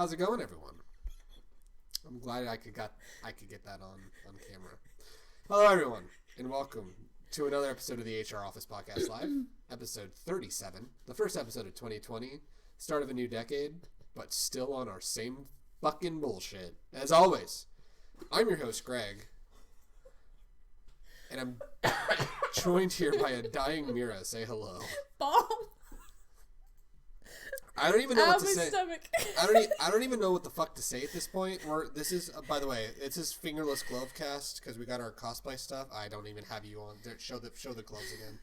How's it going, everyone? I'm glad I could get that on camera. Hello, everyone, and welcome to another episode of the HR Office Podcast Live, episode 37, the first episode of 2020, start of a new decade, but still on our same fucking bullshit. As always, I'm your host, Greg, and I'm joined here by a dying Mira. Say hello. Bomb. I don't even know what to my say. Stomach. I don't even know what the fuck to say at this point. This is, by the way, it's his fingerless glove cast because we got our cosplay stuff. I don't even have you on. Show the gloves again.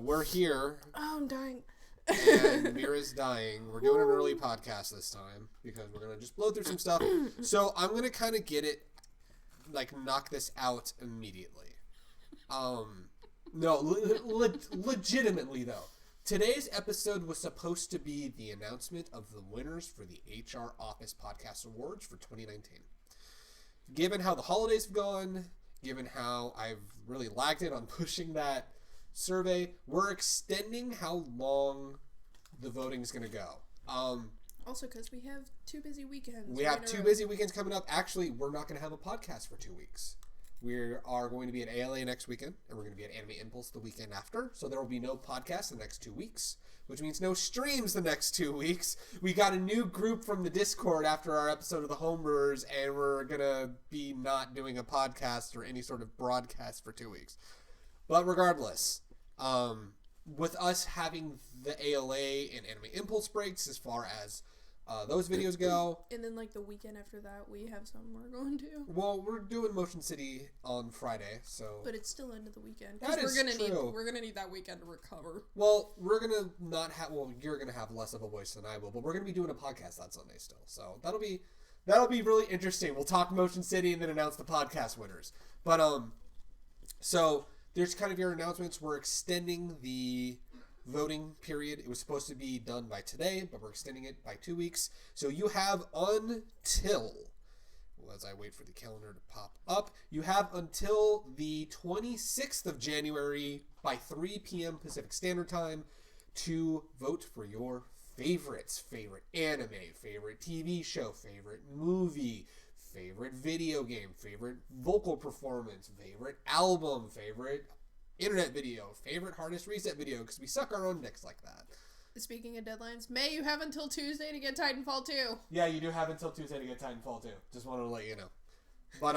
We're here. Oh, I'm dying. And Mira's dying. We're doing an early podcast this time because we're gonna just blow through some stuff. So I'm gonna kind of knock this out immediately. No, legitimately though. Today's episode was supposed to be the announcement of the winners for the HR Office Podcast Awards for 2019. Given how the holidays have gone, given how I've really lagged it on pushing that survey, we're extending how long the voting is going to go. Also, because we have 2 busy weekends. We have 2 busy weekends coming up. Actually, we're not going to have a podcast for 2 weeks. We are going to be at ALA next weekend, and we're going to be at Anime Impulse the weekend after. So there will be no podcast the next 2 weeks, which means no streams the next 2 weeks. We got a new group from the Discord after our episode of the Homebrewers, and we're going to be not doing a podcast or any sort of broadcast for 2 weeks. But regardless, with us having the ALA and Anime Impulse breaks as far as those videos go. And then, the weekend after that, we have some we're going to. Well, we're doing Motion City on Friday, so... But it's still into the weekend. That is true. We're gonna need that weekend to recover. Well, we're gonna not have... Well, you're gonna have less of a voice than I will, but we're gonna be doing a podcast that Sunday still. So that'll be really interesting. We'll talk Motion City and then announce the podcast winners. But, so there's kind of your announcements. We're extending the voting period. It was supposed to be done by today, but we're extending it by 2 weeks. So you have until, as I wait for the calendar to pop up, you have until the 26th of January by 3 p.m. Pacific Standard Time to vote for your favorites. Favorite anime, favorite TV show, favorite movie, favorite video game, favorite vocal performance, favorite album, favorite internet video, favorite hardest reset video, because we suck our own dicks like that. Speaking of deadlines, May, you have until Tuesday to get Titanfall 2. Yeah, you do have until Tuesday to get Titanfall 2. Just wanted to let you know. But,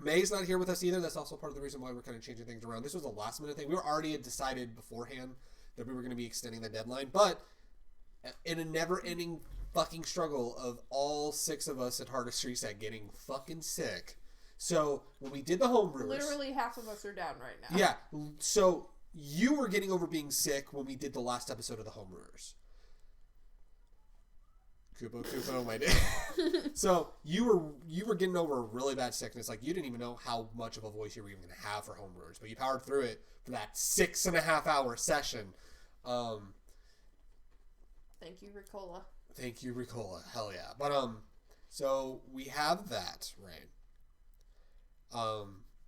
May's not here with us either. That's also part of the reason why we're kind of changing things around. This was a last minute thing. We were already decided beforehand that we were going to be extending the deadline, but in a never-ending fucking struggle of all 6 of us at Hardest Reset getting fucking sick. So, when we did the Homebrewers... Literally half of us are down right now. Yeah, so you were getting over being sick when we did the last episode of the Homebrewers. Kupo, my day. So, you were getting over a really bad sickness. You didn't even know how much of a voice you were even going to have for Homebrewers. But you powered through it for that 6.5-hour session. Thank you, Ricola. Thank you, Ricola. Hell yeah. But, so we have that, right?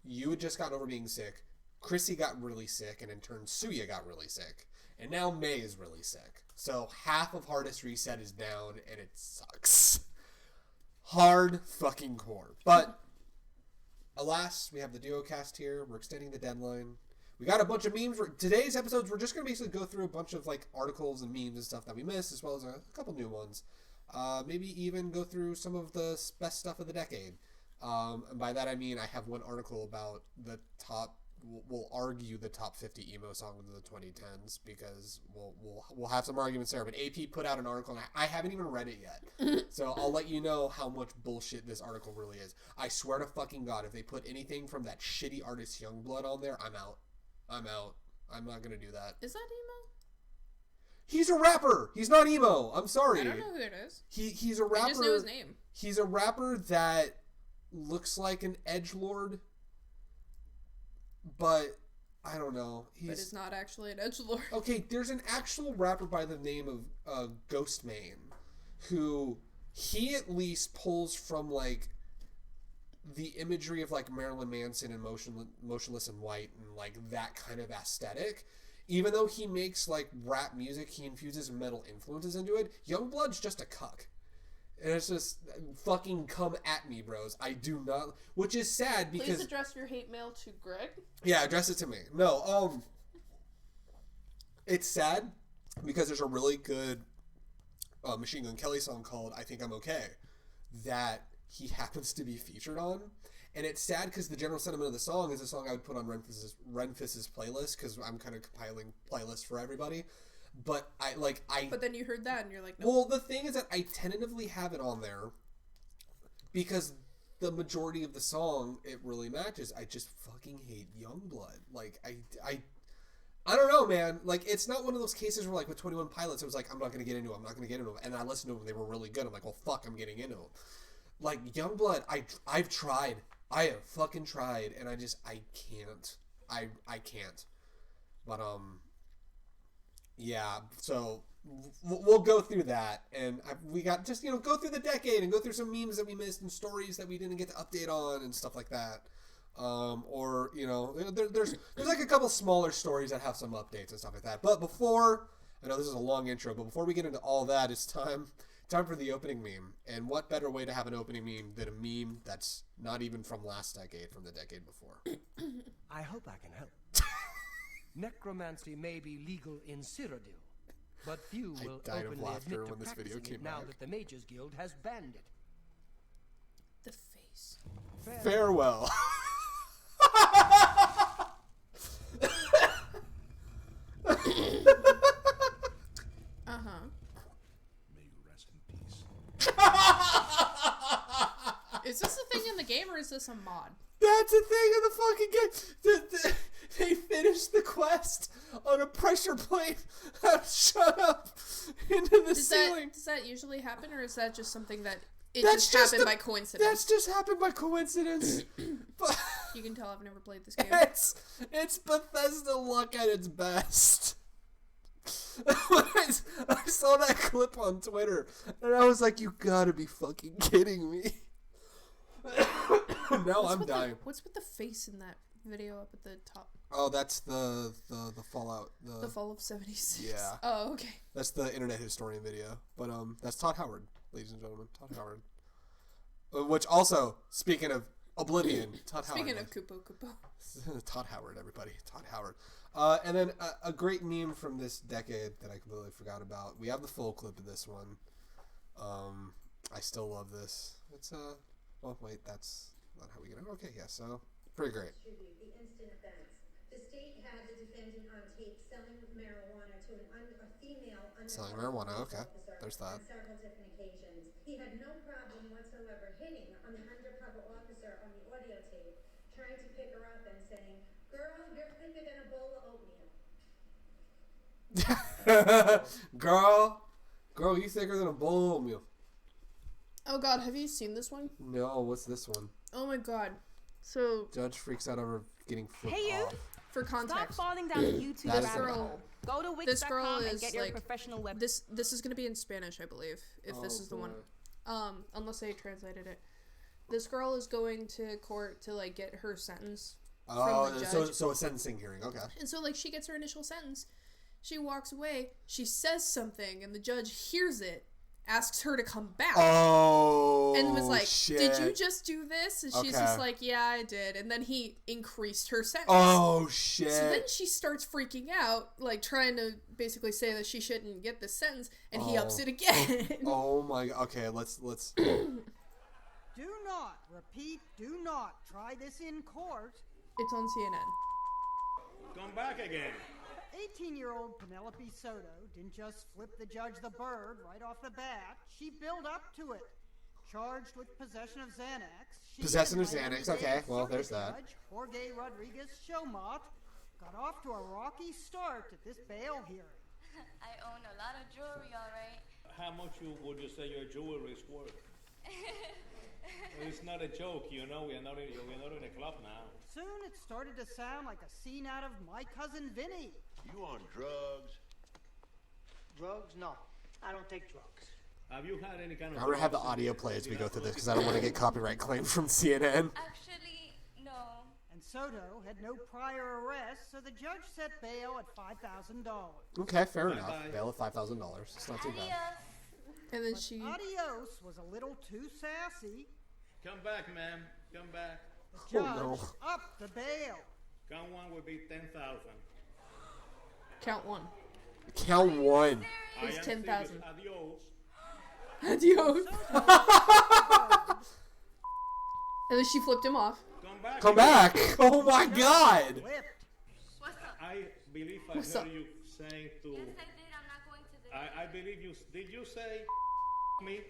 You had just gotten over being sick. Chrissy got really sick, and in turn, Suya got really sick. And now May is really sick. So half of Hardest Reset is down, and it sucks. Hard fucking core. But, alas, we have the Duocast here. We're extending the deadline. We got a bunch of memes. Today's episodes, we're just going to basically go through a bunch of, articles and memes and stuff that we missed, as well as a couple new ones. Maybe even go through some of the best stuff of the decade. And by that I mean I have one article about the top. We'll argue the top 50 emo songs of the 2010s because we'll have some arguments there. But AP put out an article, and I haven't even read it yet, so I'll let you know how much bullshit this article really is. I swear to fucking God, if they put anything from that shitty artist Youngblood on there, I'm out. I'm not gonna do that. Is that emo? He's a rapper. He's not emo. I'm sorry. I don't know who it is. He's a rapper. I just know his name. He's a rapper that looks like an edgelord, but I don't know. But it's not actually an edgelord. Okay, there's an actual rapper by the name of Ghostmane, who he at least pulls from the imagery of Marilyn Manson and Motionless in White and that kind of aesthetic. even though he makes like rap music, he infuses metal influences into it. Youngblood's just a cuck. And it's just fucking come at me, bros. I do not, which is sad because. Please address your hate mail to Greg. Yeah, address it to me. No, it's sad because there's a really good Machine Gun Kelly song called "I Think I'm Okay" that he happens to be featured on, and it's sad because the general sentiment of the song is a song I would put on Renfis's playlist because I'm kind of compiling playlists for everybody. But But then you heard that and you're like, nope. Well, the thing is that I tentatively have it on there because the majority of the song, it really matches. I just fucking hate Youngblood. Like, I don't know, man. Like, it's not one of those cases where, like, with 21 Pilots, it was like, I'm not going to get into them. I'm not going to get into them. And I listened to them. They were really good. I'm like, well, fuck, I'm getting into them. Like, Youngblood, I've tried. I have fucking tried. And I can't. I can't. But, yeah, so we'll go through that, and we got just, go through the decade and go through some memes that we missed and stories that we didn't get to update on and stuff like that. Or, there's like a couple smaller stories that have some updates and stuff like that. But before, I know this is a long intro, but before we get into all that, it's time for the opening meme. And what better way to have an opening meme than a meme that's not even from last decade, from the decade before? I hope I can help. Necromancy may be legal in Cyrodiil, but few will openly admit to practicing it now that the Mages Guild has banned it. The face. Farewell. May you rest in peace. Is this a thing in the game or is this a mod? That's a thing in the fucking game. They finished the quest on a pressure plate shut up into the ceiling. Does that usually happen, or is that just something that just happened by coincidence? That's just happened by coincidence. But you can tell I've never played this game. It's Bethesda luck at its best. I saw that clip on Twitter, and I was like, you gotta be fucking kidding me. Now I'm dying. What's with the face in that video up at the top? Oh, that's the Fallout. The Fall of 76. Yeah. Oh, okay. That's the Internet Historian video. But that's Todd Howard, ladies and gentlemen. Todd Howard. Which also, speaking of Oblivion, Todd Howard. Speaking of Kupo. Todd Howard, everybody. Todd Howard. And then a great meme from this decade that I completely forgot about. We have the full clip of this one. I still love this. It's oh wait, that's not how we get it. Okay, yeah, so pretty great. The instant offense. The state had the defendant on tape selling marijuana to a female selling marijuana, okay. There's that. On several different occasions. He had no problem whatsoever hitting on the undercover officer on the audio tape, trying to pick her up and saying, "Girl, you're thicker than a bowl of oatmeal." Girl, you thicker than a bowl of oatmeal. Oh god, have you seen this one? No, what's this one? Oh my god. So Judge freaks out over getting flipped off. For context, stop falling down the YouTube That is rabbit girl- hole. Go to this girl Wix.com and is get your like professional web. this is going to be in Spanish, I believe, if this is the one. Unless they translated it. This girl is going to court to like get her sentence from the judge. So a sentencing hearing, okay. And so like she gets her initial sentence. She walks away, she says something, and the judge hears it, asks her to come back. Oh, and was like, shit. "Did you just do this?" And she's Okay. just like, "Yeah, I did." And then he increased her sentence. Oh, shit. So then she starts freaking out, like trying to basically say that she shouldn't get this sentence, and he ups it again. Oh my god. Okay, let's Do not, repeat, do not try this in court. It's on CNN. Come back again. 18-year-old Penelope Soto didn't just flip the judge the bird right off the bat. She built up to it. Charged with possession of Xanax. Possession of Xanax, okay, well, there's that. Judge Jorge Rodriguez Shomot got off to a rocky start at this bail hearing. I own a lot of jewelry, all right. How much would you say your jewelry is worth? It's not a joke, you know. We're not in a club now. Soon it started to sound like a scene out of My Cousin Vinny. You on drugs? Drugs? No, I don't take drugs. Have you had any kind of... I'm gonna have the audio play as we go through this because I don't want to get copyright claim from CNN. Actually, no. And and Soto had no prior arrests, so the judge set bail at $5,000. Okay, fair enough. Bail at $5,000. It's not too bad. And then Adios was a little too sassy. Come back, ma'am. Come back. The judge upped the bail. Count one would be 10,000. Count one. Count one. It's 10,000. Adios. Adios. And then she flipped him off. Come back. Oh my God. I believe I heard you saying to. Yes, I did. I'm not going to the. I believe you. Did you say me?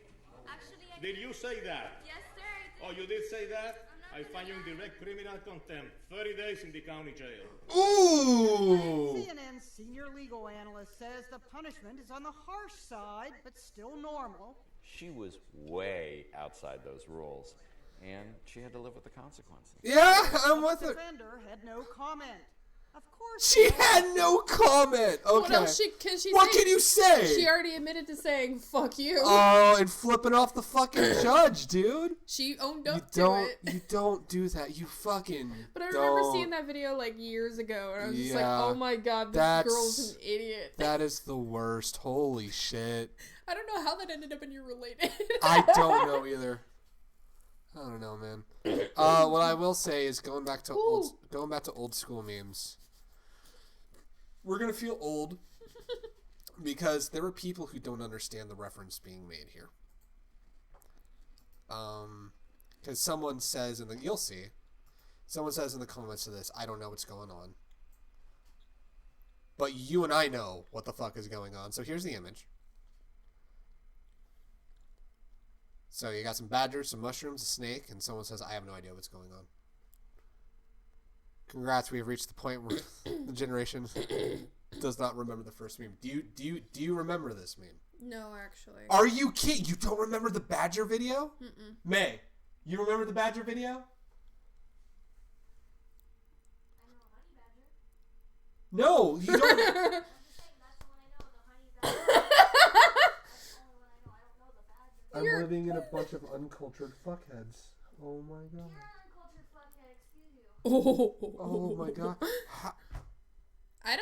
Actually, I Did you say that? Yes, sir. I Oh, did. you did say that? I find you in direct criminal contempt. 30 days in the county jail. Ooh. CNN's senior legal analyst says the punishment is on the harsh side, but still normal. She was way outside those rules, and she had to live with the consequences. Yeah, I'm with it. The defender had no comment. Of course. She had no comment. Okay. What else can she What say? can you say? She already admitted to saying "fuck you." Oh, and flipping off the fucking judge, dude. She owned up to it. You don't do that. You fucking. But I remember seeing that video like years ago, and I was just like, "Oh my God, this girl's an idiot." That is the worst. Holy shit. I don't know how that ended up in your related. I don't know either. I don't know, man. What I will say is going back to old school memes. We're gonna feel old because there are people who don't understand the reference being made here. Because someone says you'll see, someone says in the comments to this, I don't know what's going on. But you and I know what the fuck is going on. So here's the image. So you got some badgers, some mushrooms, a snake, and someone says, I have no idea what's going on. Congrats, we have reached the point where the generation does not remember the first meme. Do you remember this meme? No, actually. Are you kidding? You don't remember the badger video? Mm-mm. May, you remember the badger video? No, you don't. I'm living in a bunch of uncultured fuckheads. Oh my God. Oh my God. I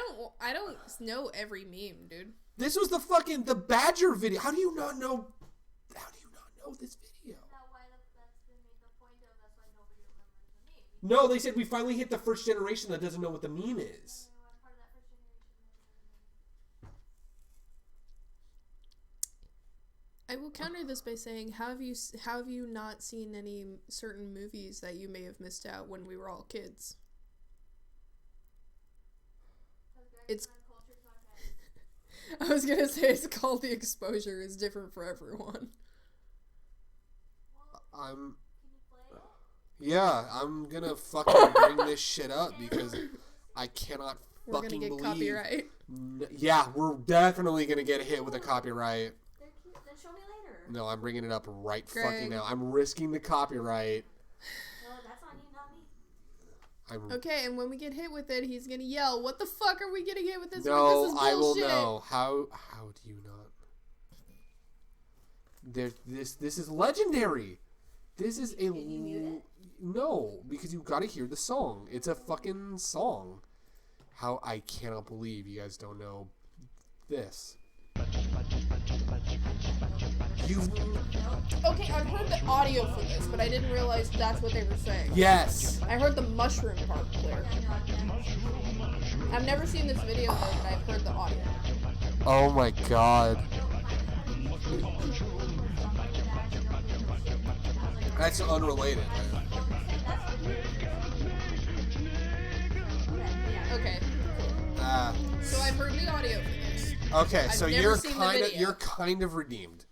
don't know every meme, dude. This was the badger video. How do you not know this video? No, they said we finally hit the first generation that doesn't know what the meme is. I will counter this by saying, how have you not seen any certain movies that you may have missed out when we were all kids? It's. I was gonna say it's called The Exposure. It's different for everyone. I'm gonna fucking bring this shit up because I cannot fucking believe. We're gonna get copyright. Yeah, we're definitely gonna get hit with a copyright. Then show me later. No, I'm bringing it up right fucking now. I'm risking the copyright. No, that's on you, not me. Okay, and when we get hit with it, he's gonna yell, "What the fuck are we getting hit with this? No, This is I will bullshit." know. How do you not? This is legendary. This is a. Did you mute it? No, because you gotta hear the song. It's a fucking song. How I cannot believe you guys don't know this. Okay, I've heard the audio for this, but I didn't realize that's what they were saying. Yes. I heard the mushroom part clear. I've never seen this video though, but I've heard the audio. Oh my God. That's unrelated. Okay. So I've heard the audio for this. Okay, I've so never you're seen the you're video. kind of redeemed.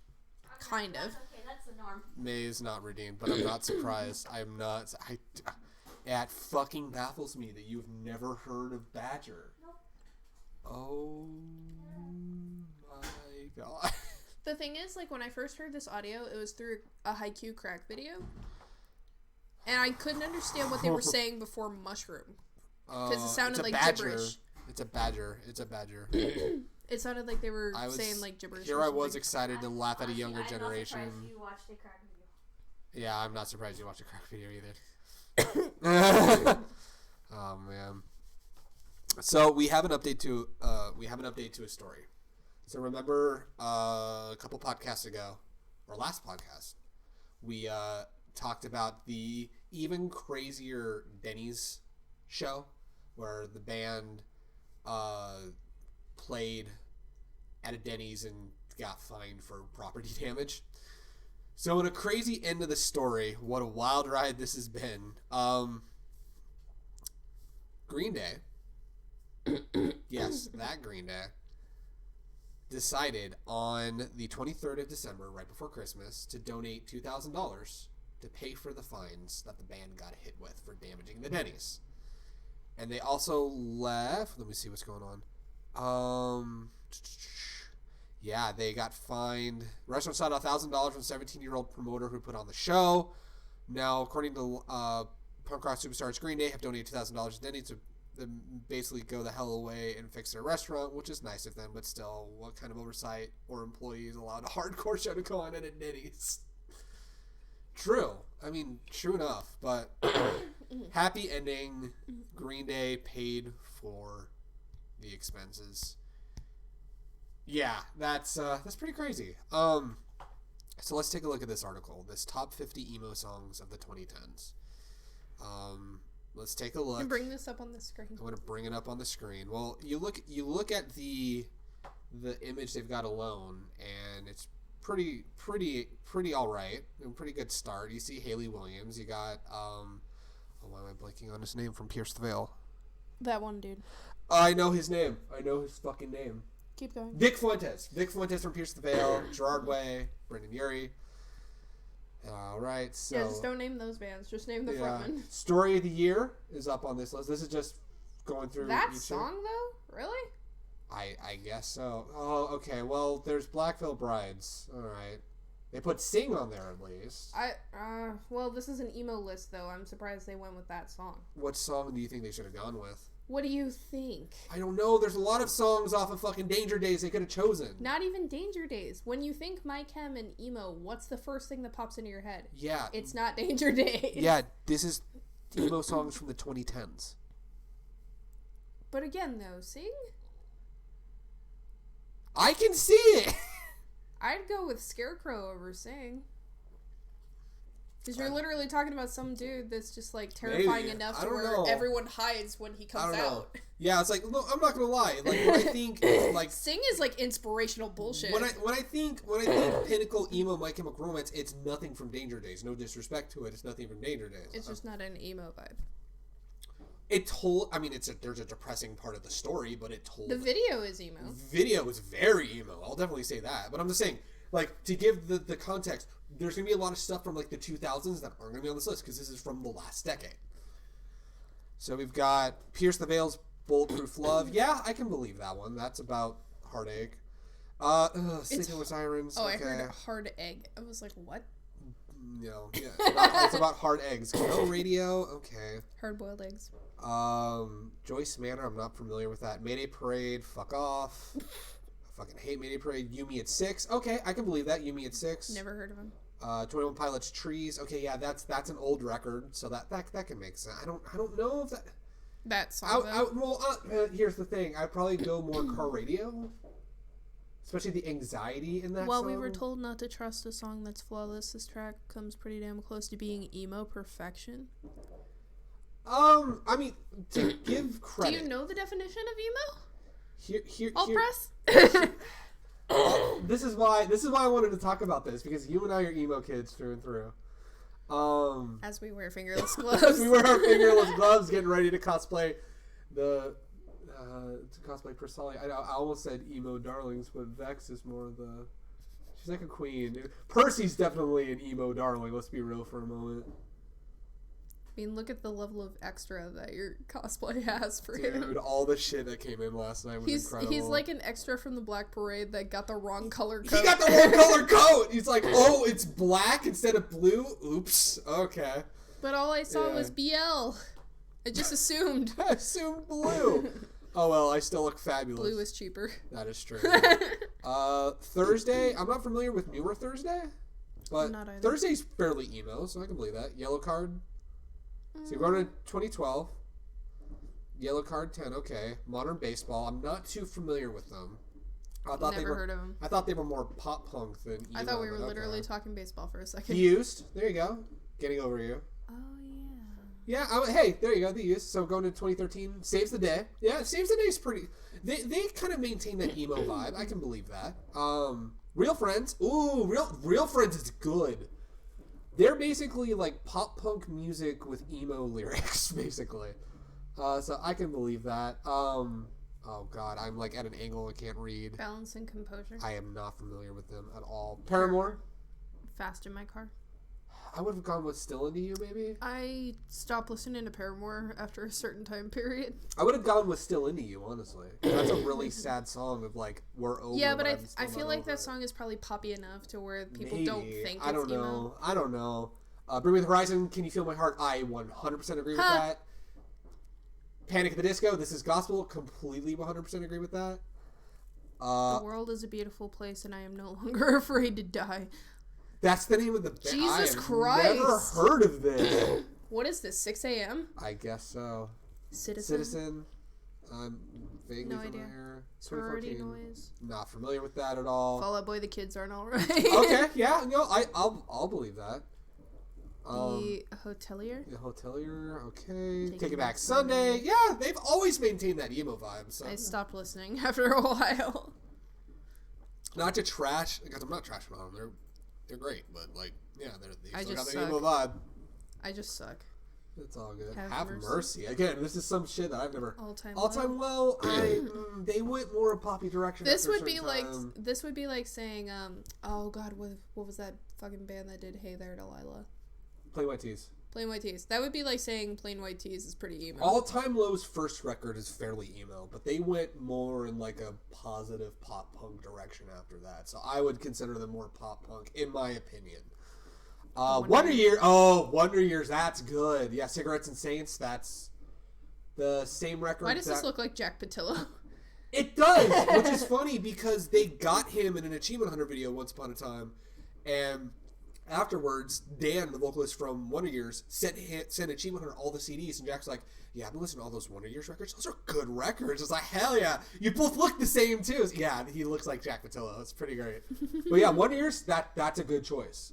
Kind of. Okay, that's the norm. May is not redeemed, but I'm not surprised. It fucking baffles me that you've never heard of Badger. Nope. Oh my God. The thing is, like, when I first heard this audio, it was through a Haikyuu crack video. And I couldn't understand what they were saying before mushroom. Because it sounded like gibberish. It's a badger. It's a badger. It sounded like they were saying, like, gibberish. Here I was excited to laugh at a younger generation. I'm not surprised you watched a crack video. Yeah, I'm not surprised you watched a crack video either. Oh man. So we have an update to a story. So remember a couple podcasts ago, or last podcast, we talked about the even crazier Denny's show where the band played at a Denny's and got fined for property damage. So in a crazy end of the story, what a wild ride this has been. Green Day, yes, that Green Day, decided on the 23rd of December, right before Christmas, to donate $2,000 to pay for the fines that the band got hit with for damaging the Denny's. And they also left, let me see what's going on. Yeah, they got fined. The restaurant sought $1,000 from a 17-year-old promoter who put on the show. Now, according to punk rock superstars Green Day, have donated $2,000 to Denny's to basically go the hell away and fix their restaurant, which is nice of them, but still, what kind of oversight or employees allowed a hardcore show to go on at a Denny's? True. I mean, true enough, but happy ending. Green Day paid for the expenses. Yeah, that's pretty crazy. So let's take a look at this article. This top 50 emo songs of the 2010s. Let's take a look. And bring this up on the screen. I'm going to bring it up on the screen. Well, you look at the image they've got alone, and it's pretty all right. A pretty good start. You see Haley Williams. You got why am I blanking on his name from Pierce the Veil? That one dude. I know his name. I know his fucking name. Keep going. Vic Fuentes from Pierce the Veil, Gerard Way, Brendan Urie. All right, so yeah, just don't name those bands. Just name the frontman. Story of the Year is up on this list. This is just going through that song though. Really? I guess so. Oh, okay. Well, there's Black Veil Brides. All right, they put Sing on there at least. Well, this is an emo list though. I'm surprised they went with that song. What song do you think they should have gone with? What do you think? I don't know. There's a lot of songs off of fucking Danger Days they could have chosen. Not even Danger Days. When you think My Chem and emo, what's the first thing that pops into your head? Yeah. It's not Danger Days. Yeah, this is emo songs from the 2010s. But again, though, Sing? I can see it! I'd go with Scarecrow over Sing. Because you're literally talking about some dude that's just like terrifying enough to where everyone hides when he comes out. Yeah, it's like, no, I'm not gonna lie. Like when I think like Sing is like inspirational bullshit. When I think pinnacle emo My Chemical Romance, it's nothing from Danger Days. No disrespect to it, it's nothing from Danger Days. It's just not an emo vibe. There's a depressing part of the story, but the video is emo. Video is very emo. I'll definitely say that. But I'm just saying, like, to give the context, there's going to be a lot of stuff from, like, the 2000s that aren't going to be on this list because this is from the last decade. So we've got Pierce the Veil's Bulletproof Love. Yeah, I can believe that one. That's about Heartache. Sleeping with Sirens. Oh, okay. I heard Hard Egg. I was like, what? No. Yeah, it's about hard eggs. No Radio. Okay. Hard-boiled eggs. Joyce Manor. I'm not familiar with that. Mayday Parade. Fuck off. I fucking hate Mayday Parade. You Me at 6. Okay, I can believe that. You Me at 6. Never heard of him. 21 Pilots Trees. Okay, yeah, that's an old record, so that can make sense. I don't know if that song. Here's the thing. I'd probably go more Car Radio, especially the anxiety in that. Well, song. We were told not to trust a song that's flawless. This track comes pretty damn close to being emo perfection. I mean, to give credit. Do you know the definition of emo? Press. This is why I wanted to talk about this, because you and I are emo kids through and through. As we wear fingerless gloves. As we wear our fingerless gloves, getting ready to cosplay Persali. I almost said emo darlings, but Vex is more the. She's like a queen. Percy's definitely an emo darling. Let's be real for a moment. I mean, look at the level of extra that your cosplay has for him. Dude, all the shit that came in last night was incredible. He's like an extra from the Black Parade that got the wrong color coat. He got the wrong color coat! He's like, oh, it's black instead of blue? Oops. Okay. But all I saw was BL. I just assumed. I assumed blue. Oh, well, I still look fabulous. Blue is cheaper. That is true. Thursday, I'm not familiar with Newer Thursday, but Thursday's fairly emo, so I can believe that. Yellow Card. So you're going to 2012. Yellow Card 10, okay. Modern Baseball. I'm not too familiar with them. Never heard of them. I thought they were more pop punk than emo. I thought we were literally talking baseball for a second. The Used. There you go. Getting Over You. Oh, yeah. Yeah, hey, there you go. The Used. So going to 2013. Saves the Day. Yeah, Saves the Day is pretty... They kind of maintain that emo vibe. I can believe that. Real Friends. Ooh, Real Friends is good. They're basically like pop punk music with emo lyrics, basically. So I can believe that. Oh God, I'm like at an angle I can't read. Balance and Composure. I am not familiar with them at all. Paramore. Fast in My Car. I would have gone with Still Into You, maybe. I stopped listening to Paramore after a certain time period. I would have gone with Still Into You, honestly. That's a really sad song of like we're over. Yeah, but I feel like that song is probably poppy enough to where people don't think it's emo. I don't know. Bring Me the Horizon. Can You Feel My Heart? I 100% agree with that. Panic at the Disco, This Is Gospel, completely 100% agree with that. The world is a beautiful place and I am no longer afraid to die. That's the name of the band. Jesus Christ. Never heard of this. What is this, 6 a.m.? I guess so. Citizen. I'm vaguely familiar. Sorority Noise. Not familiar with that at all. Fall Out Boy, the kids aren't alright. Okay, yeah, no, I'll believe that. The Hotelier. The Hotelier, okay. Take It Back Sunday. Yeah, they've always maintained that emo vibe. So. I stopped listening after a while. Not to trash, because I'm not trashing on them. They're great, but like, yeah, they still got the emo vibe. I just suck. It's all good. Have mercy. Again, this is some shit that I've never. All time low. They went more a poppy direction. This would be like saying, oh God, what was that fucking band that did Hey There Delilah? Plain White Tees. Plain White Tees. That would be like saying Plain White Tees is pretty emo. All Time Low's first record is fairly emo, but they went more in like a positive pop punk direction after that. So I would consider them more pop punk, in my opinion. Wonder Years, that's good. Yeah, Cigarettes and Saints, that's the same record. Why does this look like Jack Patillo? It does, which is funny because they got him in an Achievement Hunter video once upon a time, and afterwards, Dan, the vocalist from Wonder Years, sent Achievement Hunter all the CDs, and Jack's like, yeah, I've been listening to all those Wonder Years records. Those are good records. It's like, hell yeah. You both look the same, too. Yeah, he looks like Jack Patillo. It's pretty great. But yeah, Wonder Years, that's a good choice.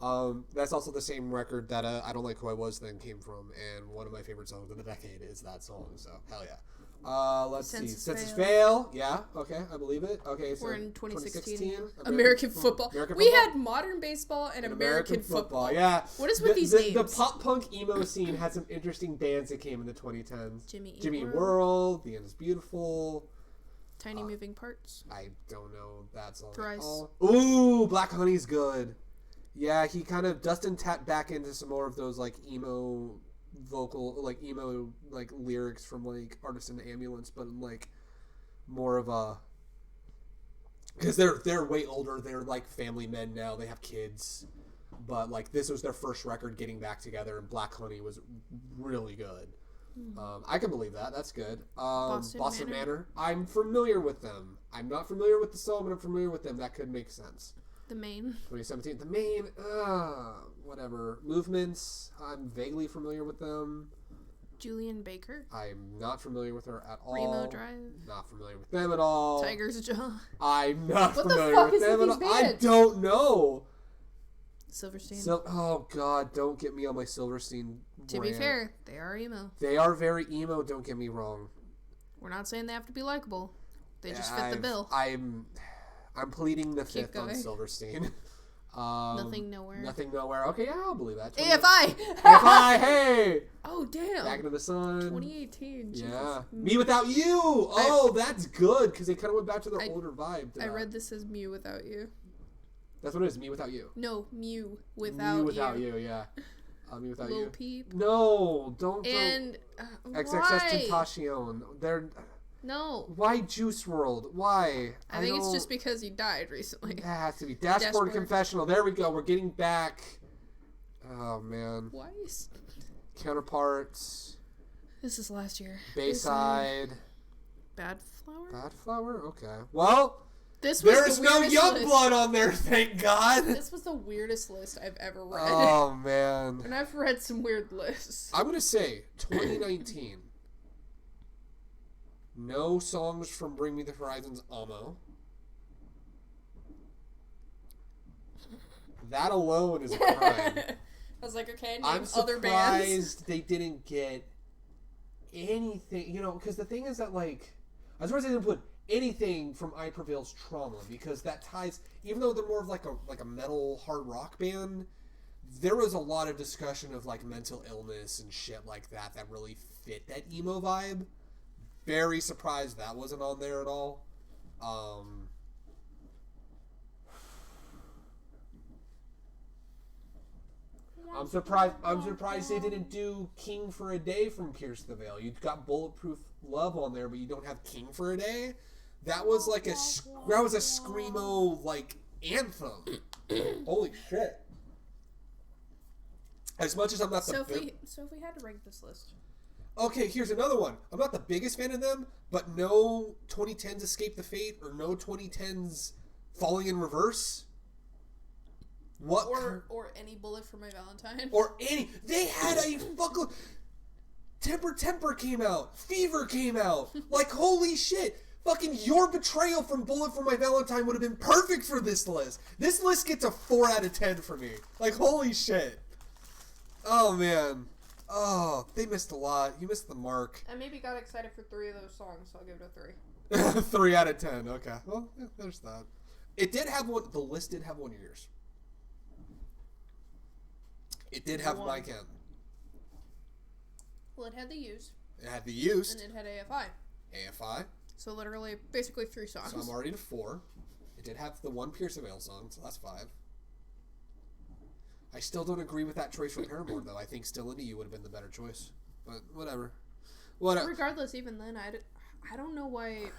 That's also the same record that I Don't Like Who I Was Then came from, and one of my favorite songs of the decade is that song, so hell yeah. Let's see. Senses Fail. Yeah, okay, I believe it. Okay, so we're in 2016. American football. We had modern baseball and American football. Yeah. What is with these names? The pop punk emo scene had some interesting bands that came in the 2010s. Jimmy World, The End Is Beautiful. Tiny Moving Parts. I don't know that song. Thrice. Ooh, Black Honey's good. Yeah, he kind of Dustin tapped back into some more of those like emo lyrics from like Artist in the Ambulance, but in like more of a, because they're way older. They're like family men now. They have kids, but like this was their first record getting back together, and Black Honey was really good. I can believe that. That's good. Boston Manor. I'm familiar with them. I'm not familiar with the song, but I'm familiar with them. That could make sense. The Main. 2017. The Main. Whatever. Movements. I'm vaguely familiar with them. Julian Baker. I'm not familiar with her at all. Remo Drive. Not familiar with them at all. Tiger's Jaw. I'm not familiar with them at all. I don't know. Silverstein. Oh God! Don't get me on my Silverstein. To be fair, they are emo. They are very emo. Don't get me wrong. We're not saying they have to be likable. They just fit the bill. I'm pleading the fifth on Silverstein. Nothing Nowhere. Nothing Nowhere. Okay, yeah, I'll believe that. AFI! AFI, hey! Oh, damn. Back into the Sun. 2018. Jesus. Yeah. Me Without You! Oh, that's good, because they kind of went back to their older vibe. I read this as Mew Without You. That's what it is, Me Without You. No, Mew Without You. Me Without You, yeah. Me Without Lil You. Peep. No, don't. And XXX Tentacion. They're... No. Why Juice WRLD? Why? I think it's just because he died recently. It has to be. Dashboard Confessional. There we go. We're getting back. Oh, man. Why? Counterparts. This is last year. Bayside. Bad Flower? Bad Flower? Okay. Well, there's no Youngblood on there, thank God. This was the weirdest list I've ever read. Oh, man. And I've read some weird lists. I'm going to say 2019. No songs from Bring Me the Horizon's Amo. That alone is a crime. I was like, okay, name I'm other bands. surprised they didn't get anything, because the thing is that, like, I'm surprised they didn't put anything from I Prevail's Trauma, because that ties, even though they're more of like a metal hard rock band, there was a lot of discussion of like mental illness and shit like that really fit that emo vibe. Very surprised that wasn't on there at all. I'm surprised they didn't do King for a Day from Pierce the Veil. You've got Bulletproof Love on there, but you don't have King for a Day. That was like a screamo like anthem. Holy shit! As much as I'm not so if we had to rank this list. Okay, here's another one. I'm not the biggest fan of them, but no 2010s Escape the Fate or no 2010s Falling in Reverse. What? Or any Bullet for My Valentine. Or any. They had a fucking. Temper came out. Fever came out. Like, holy shit. Fucking Your Betrayal from Bullet for My Valentine would have been perfect for this list. This list gets a 4 out of 10 for me. Like, holy shit. Oh, man. Oh, they missed a lot. You missed the mark. I maybe got excited for 3 of those songs, so I'll give it a 3. 3 out of 10. Okay. Well, yeah, there's that. It did have one. The list did have one of yours. It did have Mike M. Well, it had The Used. It had The Used. And it had AFI. AFI. So literally, basically 3 songs. So I'm already to 4. It did have the one Pierce the Veil song, so that's 5. I still don't agree with that choice for Paramore, though. I think Still Into You would have been the better choice. But whatever. Regardless, even then, I don't know why...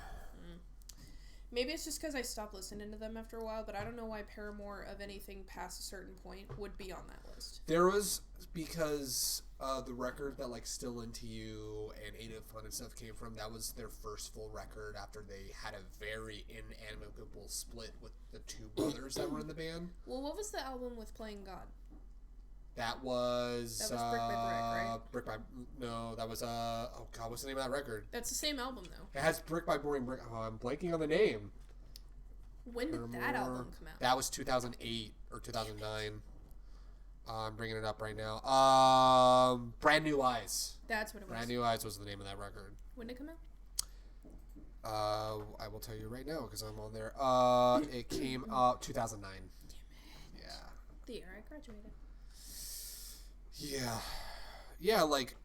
Maybe it's just because I stopped listening to them after a while, but I don't know why Paramore, of anything past a certain point, would be on that list. There was, because the record that, like, Still Into You and Ain't It Fun and stuff came from, that was their first full record after they had a very inamicable split with the 2 brothers that were in the band. Well, what was the album with Playing God? That was Brick by Brick, right? No, that was oh god, what's the name of that record? That's the same album though. It has Brick by Boring Brick. Oh, I'm blanking on the name. When did that album come out? That was 2008 or 2009. I'm bringing it up right now. Brand New Eyes. That's what it was. Brand New Eyes was the name of that record. When did it come out? I will tell you right now because I'm on there. It came out 2009. Damn it. Yeah. The year I graduated. Yeah, like,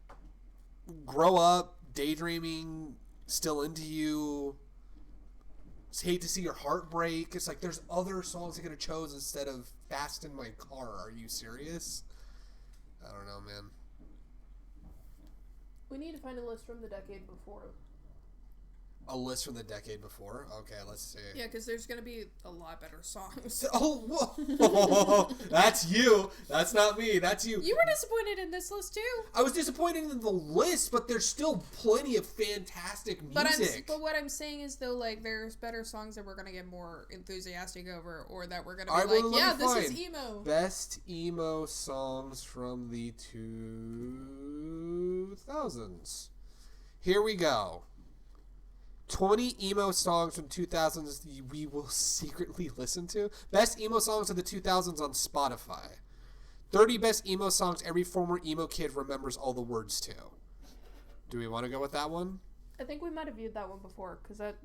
Grow Up, Daydreaming, Still Into You, Hate to See Your Heart Break. It's like, there's other songs I could have chose instead of Fast in My Car. Are you serious? I don't know, man. We need to find a list from the decade before. A list from the decade before? Okay, let's see. Yeah, because there's going to be a lot better songs. Oh, whoa. That's you. That's not me. That's you. You were disappointed in this list, too. I was disappointed in the list, but there's still plenty of fantastic music. But what I'm saying is, though, like, there's better songs that we're going to get more enthusiastic over, or that we're going to be like, yeah, this is emo. Best emo songs from the 2000s. Here we go. 20 emo songs from 2000s we will secretly listen to. Best emo songs of the 2000s on Spotify. 30 best emo songs every former emo kid remembers all the words to. Do we want to go with that one? I think we might have viewed that one before, because that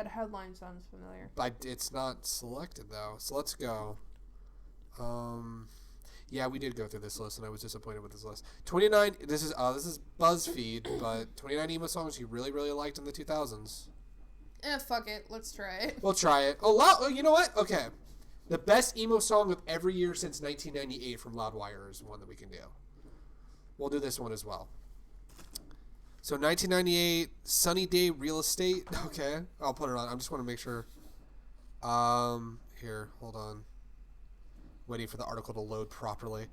headline sounds familiar. It's not selected, though, so let's go. Yeah, we did go through this list, and I was disappointed with this list. 29. This is BuzzFeed, but 29 emo songs you really, really liked in the 2000s. Fuck it. Let's try it. We'll try it. Oh, you know what? Okay. The best emo song of every year since 1998 from Loudwire is one that we can do. We'll do this one as well. So 1998, Sunny Day Real Estate. Okay. I'll put it on. I just want to make sure. Here. Hold on. Waiting for the article to load properly.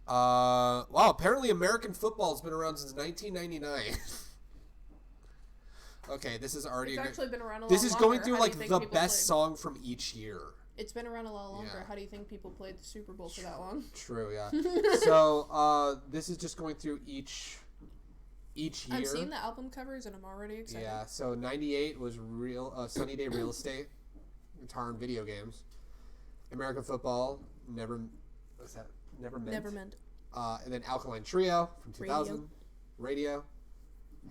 Wow, apparently American football has been around since 1999. Okay, this is already... It's actually been around a lot longer. This is going through, like, the best song from each year. It's been around a lot longer. Yeah. How do you think people played the Super Bowl for that long? True, yeah. So, this is just going through each each year. I'm seeing the album covers and I'm already excited. Yeah, so 98 was Sunny Day Real Estate, guitar and video games. American Football, Never Meant. And then Alkaline Trio from 2000. Radio.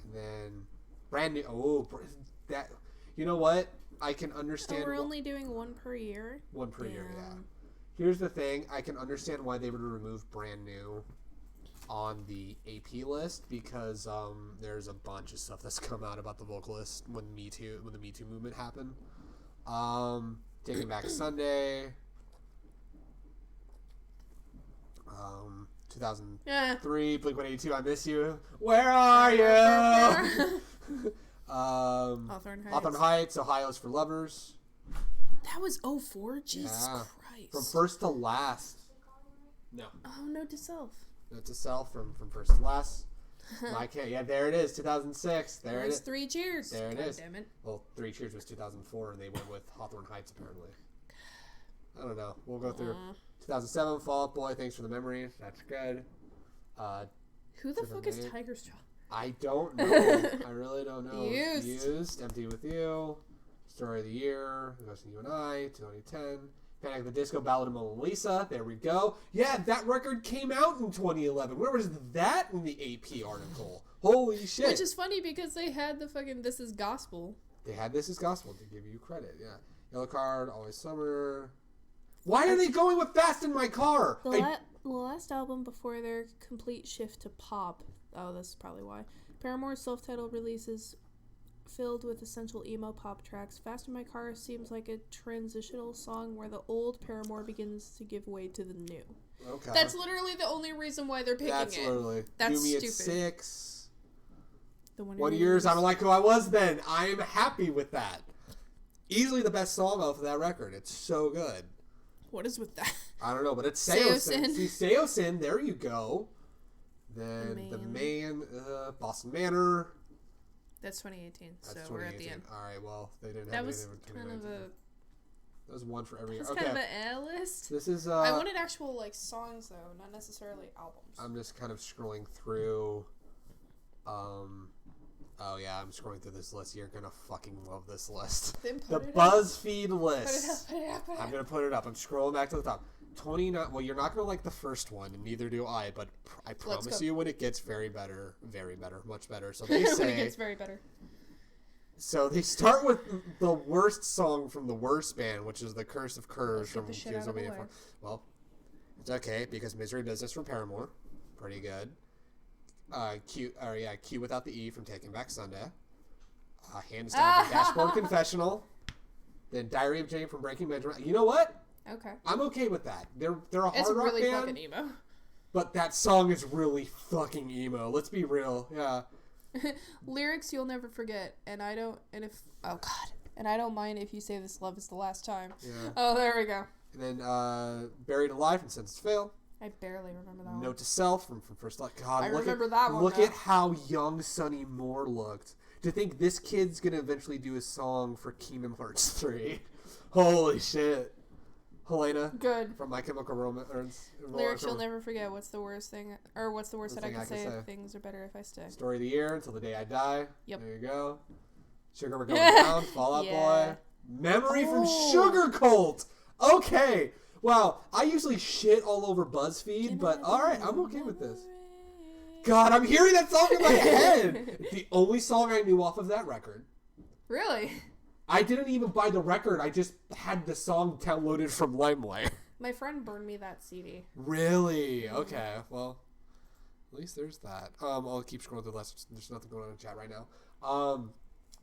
And then brand new. You know what? I can understand. We're only doing one per year. One per year, yeah. Here's the thing. I can understand why they would remove brand new on the AP list because there's a bunch of stuff that's come out about the vocalist when the Me Too movement happened. Taking Back Sunday. 2003, Blink-182, I Miss You. Where are you? Hawthorne Heights, Ohio's for Lovers. That was 2004? Jesus Christ. From first to last. No. Oh, Note to Self. Note to Self from first to last. Yeah, there it is, 2006. There it is. 3 Cheers. There it is. Damn it. Well, 3 Cheers was 2004, and they went with Hawthorne Heights, apparently. I don't know. We'll go through. 2007, Fall Out Boy, Thanks for the Memories. That's good. Who the fuck is Tiger's Jaw? I don't know. I really don't know. Used. Empty With You. Story of the Year. Ghost in You and I. 2010. Panic at the Disco, Ballad of Mona Lisa. There we go. Yeah, that record came out in 2011. Where was that in the AP article? Holy shit. Which is funny because they had the fucking This Is Gospel. They had This Is Gospel to give you credit, yeah. Yellow Card, Always Summer. Why are they going with Fast in My Car? The last album before their complete shift to pop. Oh, that's probably why. Paramore's self-titled releases filled with essential emo pop tracks. Fast in My Car seems like a transitional song where the old Paramore begins to give way to the new. Okay. That's literally the only reason why they're picking That's literally. That's Do Me stupid. at 6. The 1 Years, I Don't Like Who I Was Then. I am happy with that. Easily the best song off of that record. It's so good. What is with that? I don't know, but it's Seosin. See, Seosin, there you go. Then The Man, Boston Manor. That's 2018, That's so 2018. We're at the end. All right, well, they didn't that have was anything in kind of 2019. That was one for every year. That's Okay. kind of an A list. This is I wanted actual like songs though, not necessarily albums. I'm just kind of scrolling through. Oh yeah, I'm scrolling through this list. You're gonna fucking love this list. The BuzzFeed list. Put it up. I'm gonna put it up. I'm scrolling back to the top. 29. Well, you're not gonna like the first one, and neither do I. But I promise you, when it gets very better, much better. So they say when it gets very better. So they start with the worst song from the worst band, which is "The Curse of Curves" from Tears of Media. Well, it's okay because "Misery Business" from Paramore, pretty good. Q Without the E from Taking Back Sunday. Hands Down from Dashboard Confessional. Then Diary of Jane from Breaking Benjamin. You know what? Okay. I'm okay with that. They're a hard rock band. It's really fucking emo. But that song is really fucking emo. Let's be real. Yeah. Lyrics you'll never forget, and I don't mind if you say this love is the last time. Yeah. Oh, there we go. And then Buried Alive from Sense to Fail. I barely remember that one. Note to Self from First Light. God, I remember that one. Look at how young Sonny Moore looked. To think this kid's gonna eventually do a song for Kingdom Hearts 3. Holy shit. Helena. Good. From My Chemical Romance. Lyrics you'll never forget. What's the worst thing? Or what's the worst that I can say? Things are better if I stay. Story of the Year, Until the Day I Die. Yep. There you go. Sugar We're Going Down. Fall Out Boy. Memory from Sugar Cult. Okay. Wow. I usually shit all over BuzzFeed, but alright, I'm okay with this. God, I'm hearing that song in my head. It's the only song I knew off of that record. Really? I didn't even buy the record. I just had the song downloaded from LimeWire. My friend burned me that CD. Really? Okay. Well, at least there's that. I'll keep scrolling through the list. There's nothing going on in chat right now.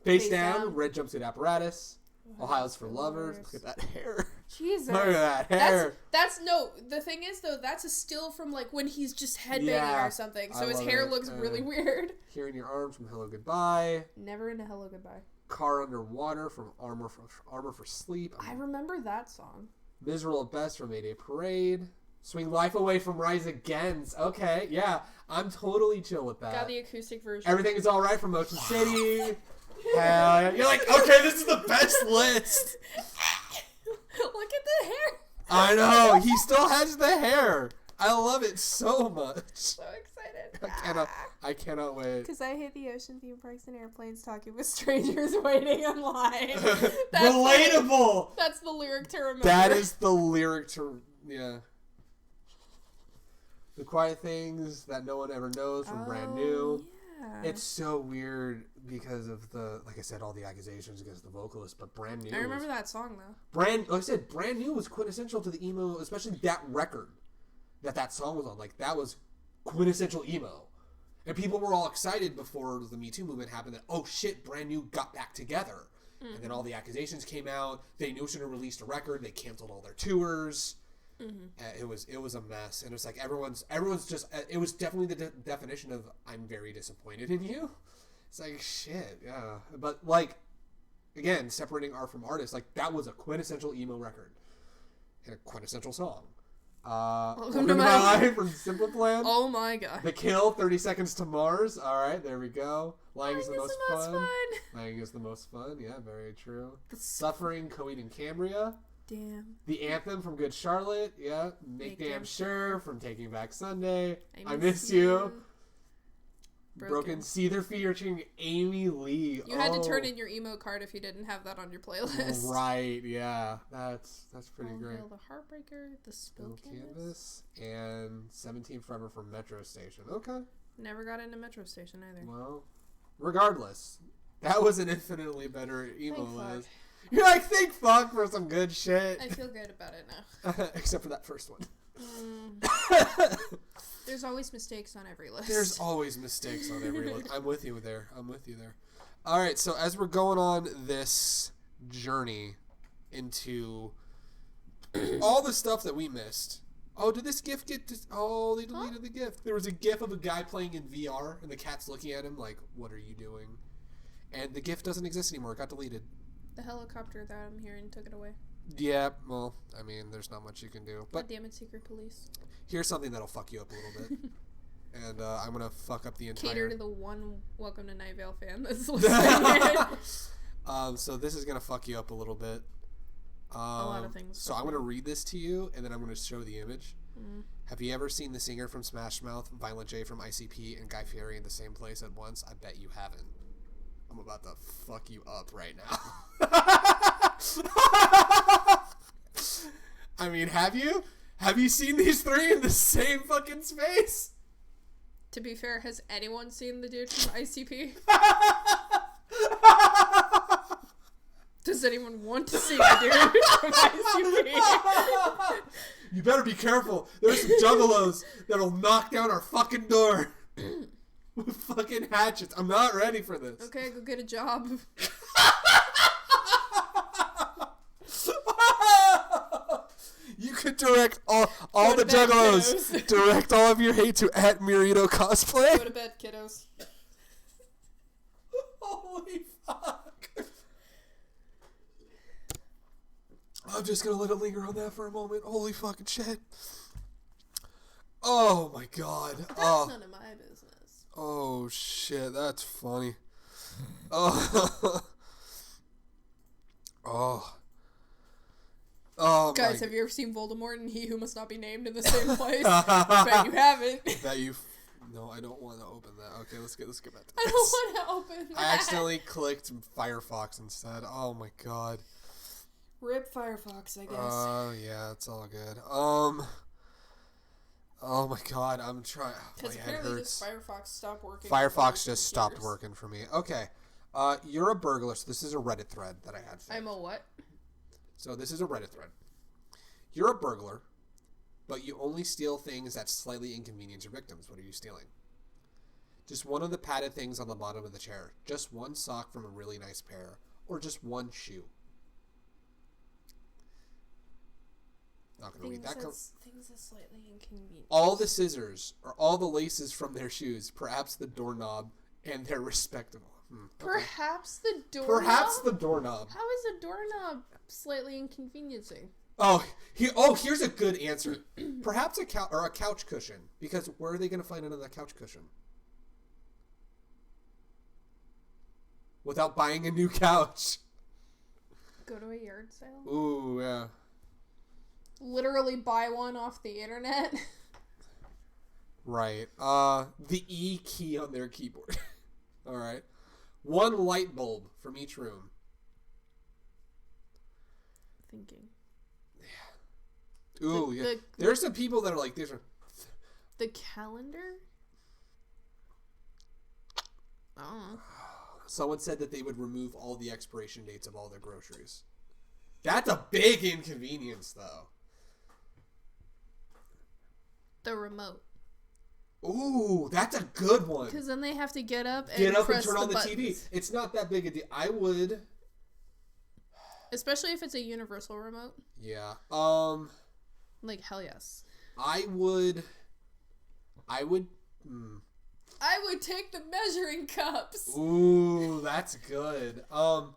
Face Down, Red Jumpsuit Apparatus, Ohio's for Lovers. Look at that hair. Jesus. Look at that hair. That's no. The thing is, though, that's a still from like when he's just headbanging or something. So his hair looks really weird. Here in Your Arms from Hello Goodbye. Never into Hello Goodbye. Car Underwater from Armor for Sleep. I remember that song. Miserable at Best from Mayday Parade. Swing Life Away from Rise Against. Okay, yeah. I'm totally chill with that. Got the acoustic version. Everything is Alright from Motion City. Hell yeah. You're like, okay, this is the best list. Look at the hair. I know. He still has the hair. I love it so much. So excited. I cannot wait. Because I hate the ocean theme parks and airplanes talking with strangers waiting in line. Relatable! That's the lyric to remember. That is the lyric to... Yeah. The quiet things that no one ever knows from Brand New. Yeah. It's so weird because of the... Like I said, all the accusations against the vocalist, but Brand New... I remember that song, though. Like I said, Brand New was quintessential to the emo, especially that record that song was on. Like, that was quintessential emo. And people were all excited before the Me Too movement happened that, oh shit, Brand New got back together. Mm-hmm. And then all the accusations came out. They knew should have released a record. They canceled all their tours. Mm-hmm. It was a mess. And it was like everyone's just, it was definitely the definition of, I'm very disappointed in you. It's like, shit, yeah. But like, again, separating art from artists, like that was a quintessential emo record. And a quintessential song. Welcome to My Life from Simple Plan. Oh my god. The Kill, 30 Seconds to Mars. Alright, there we go. Lying is the most fun. Lying is the most fun. Yeah, very true. Suffering, Coheed and Cambria. Damn. The Anthem from Good Charlotte. Yeah. Make Damn Sure from Taking Back Sunday. I Miss You. Broken Seether featuring Amy Lee. You had to turn in your emo card if you didn't have that on your playlist. Right, yeah. That's pretty great. The Heartbreaker, The Spill Canvas, and 17 Forever from Metro Station. Okay. Never got into Metro Station either. Well, regardless, that was an infinitely better emo list. You're like, thank fuck for some good shit. I feel good about it now. Except for that first one. There's always mistakes on every list. There's always mistakes on every list. I'm with you there. All right, so as we're going on this journey into all the stuff that we missed. Oh, did this GIF get... they deleted the GIF. There was a GIF of a guy playing in VR, and the cat's looking at him like, what are you doing? And the GIF doesn't exist anymore. It got deleted. The helicopter that I'm hearing took it away. Yeah, well, I mean, there's not much you can do. But God damn it, Secret Police. Here's something that'll fuck you up a little bit. And I'm going to fuck up the entire... Cater to the one Welcome to Night Vale fan that's listening. So this is going to fuck you up a little bit. A lot of things. So I'm going to read this to you, and then I'm going to show the image. Have you ever seen the singer from Smash Mouth, Violent J from ICP, and Guy Fieri in the same place at once? I bet you haven't. I'm about to fuck you up right now. I mean, have you? Have you seen these three in the same fucking space? To be fair, has anyone seen the dude from ICP? Does anyone want to see the dude from ICP? You better be careful. There's some juggalos that'll knock down our fucking door with fucking hatchets. I'm not ready for this. Okay, go get a job. You could direct all the juggalos. Kiddos. Direct all of your hate to @Mirito Cosplay. Go to bed, kiddos. Holy fuck. I'm just gonna let it linger on that for a moment. Holy fucking shit. Oh my god. That's none of my business. Oh shit, that's funny. Oh. Oh, guys, have you ever seen Voldemort and He Who Must Not Be Named in the same place? I bet you haven't. No, I don't want to open that. Okay, let's get back to this. I don't want to open that. I accidentally clicked Firefox instead. Oh my god. Rip Firefox, I guess. Oh yeah, it's all good. Oh my god, I'm trying. Because apparently this Firefox stopped working. Firefox just stopped working for me. Okay. You're a burglar, so this is a Reddit thread that I had for you. I'm a what? So this is a Reddit thread. You're a burglar, but you only steal things that slightly inconvenience your victims. What are you stealing? Just one of the padded things on the bottom of the chair. Just one sock from a really nice pair. Or just one shoe. Not going to read that. Things that slightly inconvenience. All the scissors or all the laces from their shoes. Perhaps the doorknob and their respective... Okay. Perhaps the doorknob? Perhaps the doorknob. How is a doorknob slightly inconveniencing? Here's a good answer. Perhaps a couch cushion. Because where are they going to find another couch cushion? Without buying a new couch. Go to a yard sale? Ooh, yeah. Literally buy one off the internet? Right. The E key on their keyboard. All right. 1 light bulb from each room. Thinking. Yeah. Ooh, yeah. There's some people that are like, these are... The calendar? Oh. Someone said that they would remove all the expiration dates of all their groceries. That's a big inconvenience, though. The remote. Ooh, that's a good one. Because then they have to get up and turn on the TV. It's not that big a deal. I would... Especially if it's a universal remote. Yeah. Like, hell yes. I would take the measuring cups. Ooh, that's good. I'm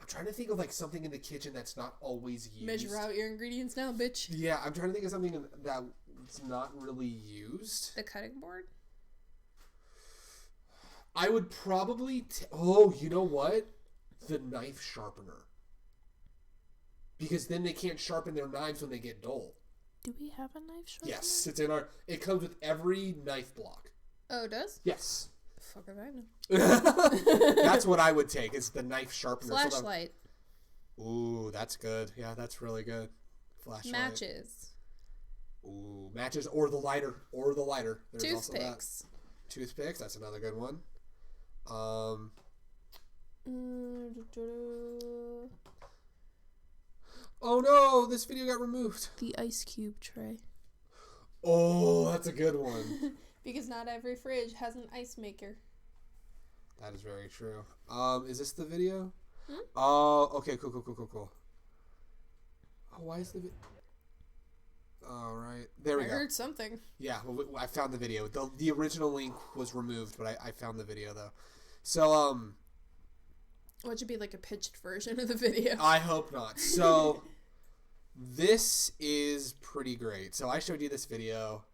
trying to think of like something in the kitchen that's not always used. Measure out your ingredients now, bitch. Yeah, I'm trying to think of something that's not really used. The cutting board? I would probably... oh, you know what? The knife sharpener. Because then they can't sharpen their knives when they get dull. Do we have a knife sharpener? Yes, it's in our... It comes with every knife block. Oh, it does? Yes. The fuck have I know? That's what I would take, is the knife sharpener. Flashlight. Ooh, that's good. Yeah, that's really good. Flashlight. Matches. Ooh, matches or the lighter. There's Toothpicks. Also that. Toothpicks, that's another good one. Oh no, this video got removed. The ice cube tray. Oh, that's a good one. Because not every fridge has an ice maker. That is very true. Is this the video? Hmm? Oh, okay, cool. Oh, why is the video? All right, there we go. I heard something. Yeah, well, I found the video. The original link was removed, but I found the video though. So What should be like a pitched version of the video? I hope not. So this is pretty great. So I showed you this video.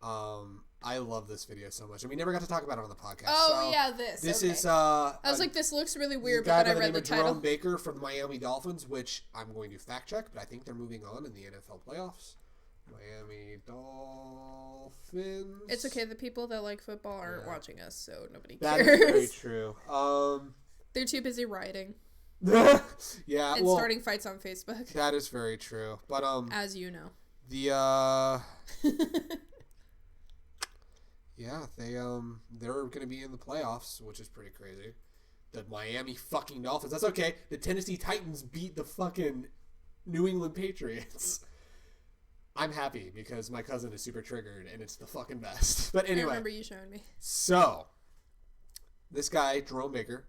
I love this video so much, and we never got to talk about it on the podcast. Oh so yeah, this is. I was like, this looks really weird, but then I read the title. Jerome Baker from the Miami Dolphins, which I'm going to fact check, but I think they're moving on in the NFL playoffs. Miami Dolphins. It's okay. The people that like football aren't watching us, so nobody cares. That is very true. They're too busy rioting. Yeah, and starting fights on Facebook. That is very true. But as you know, yeah, they're gonna be in the playoffs, which is pretty crazy. The Miami fucking Dolphins. That's okay. The Tennessee Titans beat the fucking New England Patriots. I'm happy because my cousin is super triggered and it's the fucking best. But anyway. I remember you showing me. So, this guy, Jerome Baker,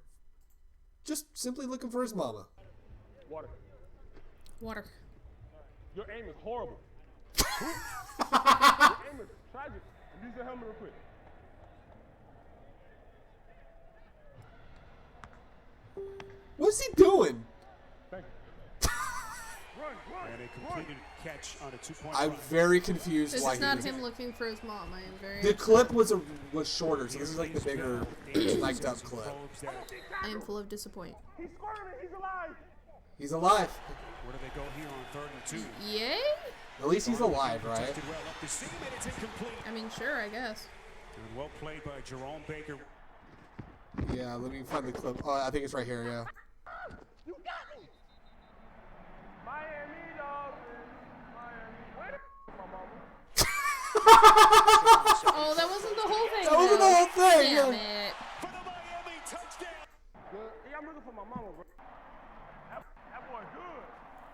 just simply looking for his mama. Water. Your aim is horrible. Your aim is tragic. Use your helmet real quick. What's he doing? Thank you. Run. And a completed catch on a 2-point I'm very confused. This why is not him looking for his mom. I am very. The clip was shorter, so this is like the bigger, mic'd up clip. I am full of disappointment. He's squirming. He's alive. He's alive. Where do they go here on 3rd and 2? Yay? At least he's alive, right? I mean, sure, I guess. And well played by Jerome Baker. Yeah, let me find the clip. Oh, I think it's right here, yeah. You got me. Miami Dolphins. Where the my mama? Oh, that wasn't the whole thing. That wasn't the whole thing. Damn it. For the Miami touchdown. Hey, I'm looking for my mama, bro. That boy good.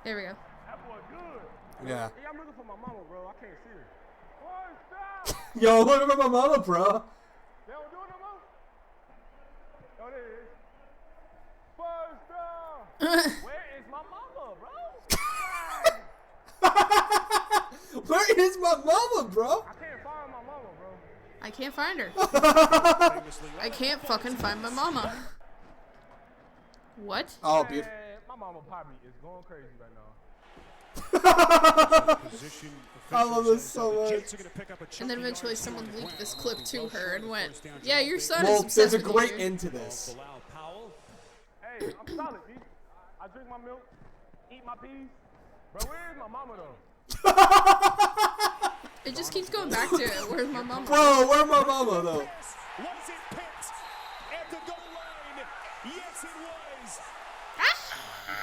There we go. That boy good. Yeah. Hey, I'm looking for my mama, bro. I can't see her. Boy, stop. Yo, look at my mama, bro. They don't do it no more? Oh, there it is. First down. Where is my mama, bro? Where is my mama, bro? I can't find my mama, bro. I can't find her. I can't fucking find my mama. What? Oh, beautiful. My mama probably is going crazy right now. I love this so much. And then eventually someone leaked this clip to her and went, yeah, your son is Well, obsessed there's a with great you. end to this. Hey, I'm solid, B. I drink my milk, eat my peas. Bro, where is my mama, though? It just keeps going back to it. Where's my mama? Bro, where's my mama, though? Was it picked at the goal line? Yes, it was.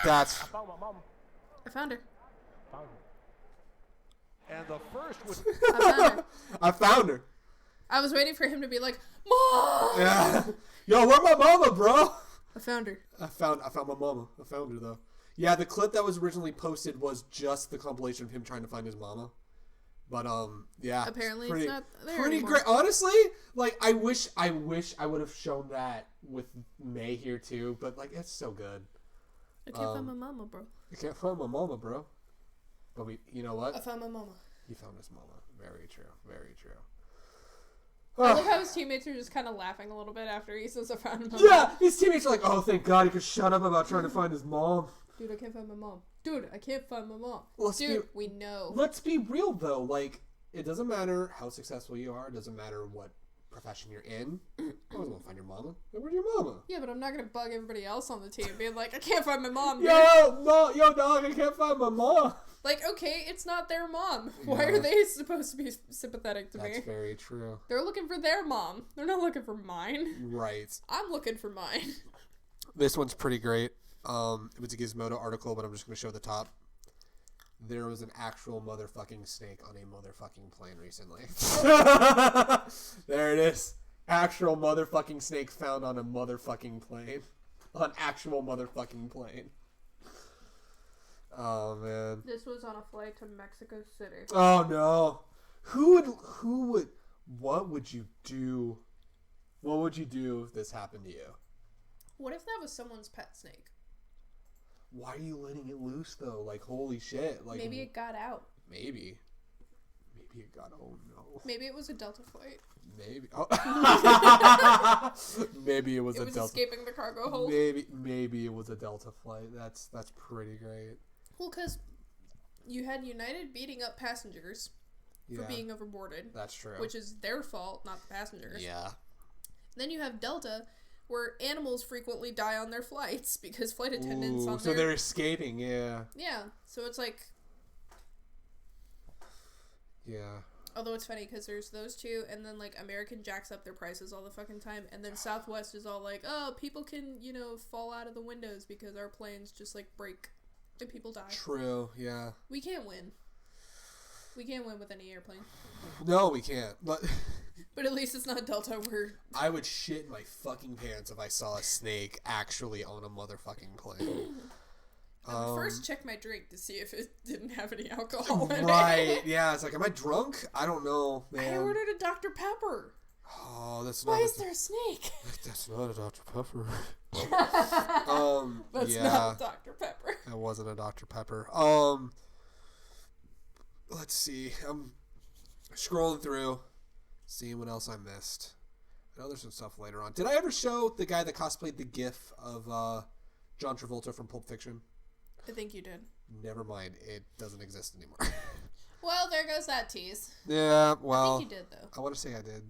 That's... I found my mama. I found her. Found her. And the first was... I found her. I found her. I was waiting for him to be like, Mom! Yeah. Yo, where's my mama, bro? I found her. I found my mama. I found her, though. Yeah, the clip that was originally posted was just the compilation of him trying to find his mama. But, yeah. Apparently pretty, it's not there pretty anymore. great. Honestly, like, I wish I would have shown that with May here, too. But, like, it's so good. I can't find my mama, bro. I can't find my mama, bro. But you know what? I found my mama. He found his mama. Very true. Very true. I love how his teammates are just kind of laughing a little bit after he says I found him. Yeah, his teammates are like, oh, thank God he could shut up about trying to find his mom. Dude, I can't find my mom. Dude, I can't find my mom. We know. Let's be real, though. Like, it doesn't matter how successful you are. It doesn't matter what profession you're in. I always want to find your mama. Where's your mama? Yeah, but I'm not going to bug everybody else on the team being like, I can't find my mom, dude. Yo, dog, I can't find my mom. Like, okay, it's not their mom. Why are they supposed to be sympathetic to me? That's very true. They're looking for their mom. They're not looking for mine. Right. I'm looking for mine. This one's pretty great. It was a Gizmodo article, but I'm just going to show the top. There was an actual motherfucking snake on a motherfucking plane recently. There it is. Actual motherfucking snake found on a motherfucking plane. On actual motherfucking plane. Oh, man. This was on a flight to Mexico City. Oh, no. What would you do? What would you do if this happened to you? What if that was someone's pet snake? Why are you letting it loose, though? Like, holy shit. Like, maybe it got out. Maybe it got, oh, no. Maybe it was a Delta flight. Maybe. Oh. Maybe it was a Delta. It was escaping the cargo hold. Maybe it was a Delta flight. That's pretty great. Well, because you had United beating up passengers for being overboarded. That's true. Which is their fault, not the passengers. Yeah. Then you have Delta, where animals frequently die on their flights because flight attendants so they're escaping, yeah. Yeah, so it's like... Yeah. Although it's funny because there's those two, and then like American jacks up their prices all the fucking time, and then Southwest is all like, oh, people can, fall out of the windows because our planes just like break and people die. True, yeah. We can't win. We can't win with any airplane. No, we can't. But at least it's not Delta where... I would shit my fucking pants if I saw a snake actually on a motherfucking plane. I would first check my drink to see if it didn't have any alcohol in it. Right, yeah. It's like, am I drunk? I don't know, man. I ordered a Dr. Pepper. Oh, that's not... Why is there a snake? That's not a Dr. Pepper. That's not a Dr. Pepper. That wasn't a Dr. Pepper. Let's see. I'm scrolling through, seeing what else I missed. I know there's some stuff later on. Did I ever show the guy that cosplayed the GIF of John Travolta from Pulp Fiction? I think you did. Never mind. It doesn't exist anymore. Well, there goes that tease. Yeah, well. I think you did, though. I want to say I did.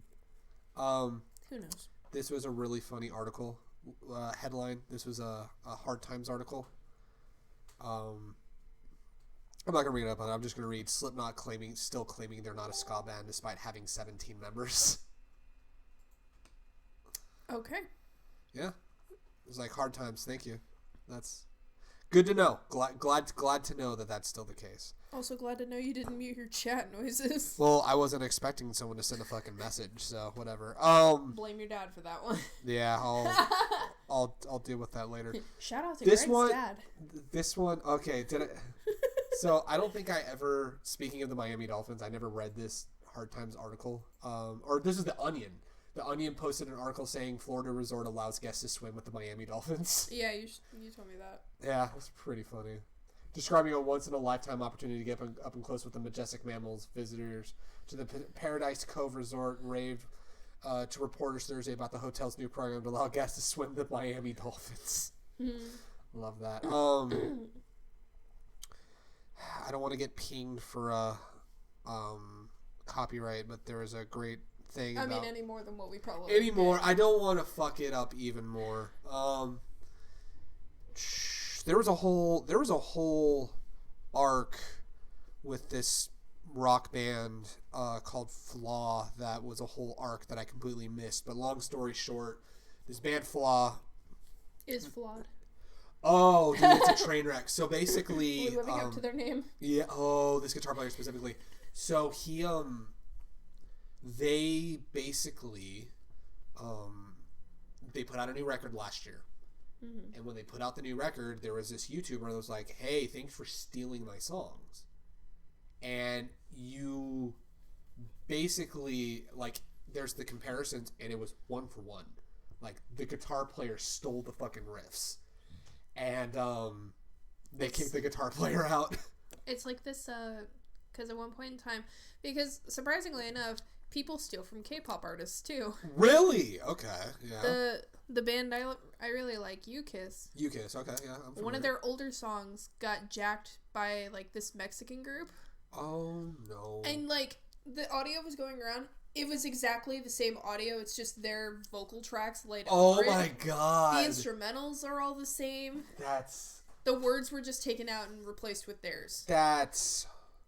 Who knows? This was a really funny article. Headline. This was a Hard Times article. I'm not going to read it up on it. I'm just going to read Slipknot still claiming they're not a ska band despite having 17 members. Okay. Yeah. It was like Hard Times. Thank you. That's good to know. Glad to know that that's still the case. Also glad to know you didn't mute your chat noises. Well, I wasn't expecting someone to send a fucking message, so whatever. Blame your dad for that one. Yeah, I'll deal with that later. Shout out to Greg's dad. This one, okay, did I? So I don't think I ever. Speaking of the Miami Dolphins, I never read this Hard Times article. Or this is the Onion. The Onion posted an article saying Florida resort allows guests to swim with the Miami Dolphins. Yeah, you told me that. Yeah, it was pretty funny. Describing a once-in-a-lifetime opportunity to get up and close with the majestic mammals, visitors to the Paradise Cove Resort raved to reporters Thursday about the hotel's new program to allow guests to swim the Miami Dolphins. Love that. I don't want to get pinged for copyright, but there is a great thing I about... mean, any more than what we probably Anymore. did. I don't want to fuck it up even more. There was a whole arc with this rock band called Flaw that was a whole arc that I completely missed. But long story short, this band Flaw is flawed. Oh, dude, it's a train wreck. So basically, we're living up to their name. Yeah. Oh, this guitar player specifically. So he they basically they put out a new record last year. Mm-hmm. And when they put out the new record, there was this YouTuber that was like, "Hey, thanks for stealing my songs." And you basically, like, there's the comparisons, and it was 1 for 1. Like, the guitar player stole the fucking riffs. And they kicked the guitar player out. It's like this, because at one point in time, because surprisingly enough, people steal from K-pop artists too. Really? Okay, yeah. The band I really like, U-Kiss. U-Kiss, okay, yeah. I'm familiar. One of their older songs got jacked by like this Mexican group. Oh no. And like the audio was going around. It was exactly the same audio. It's just their vocal tracks laid over it. Oh my god. The instrumentals are all the same. That's... The words were just taken out and replaced with theirs. That's...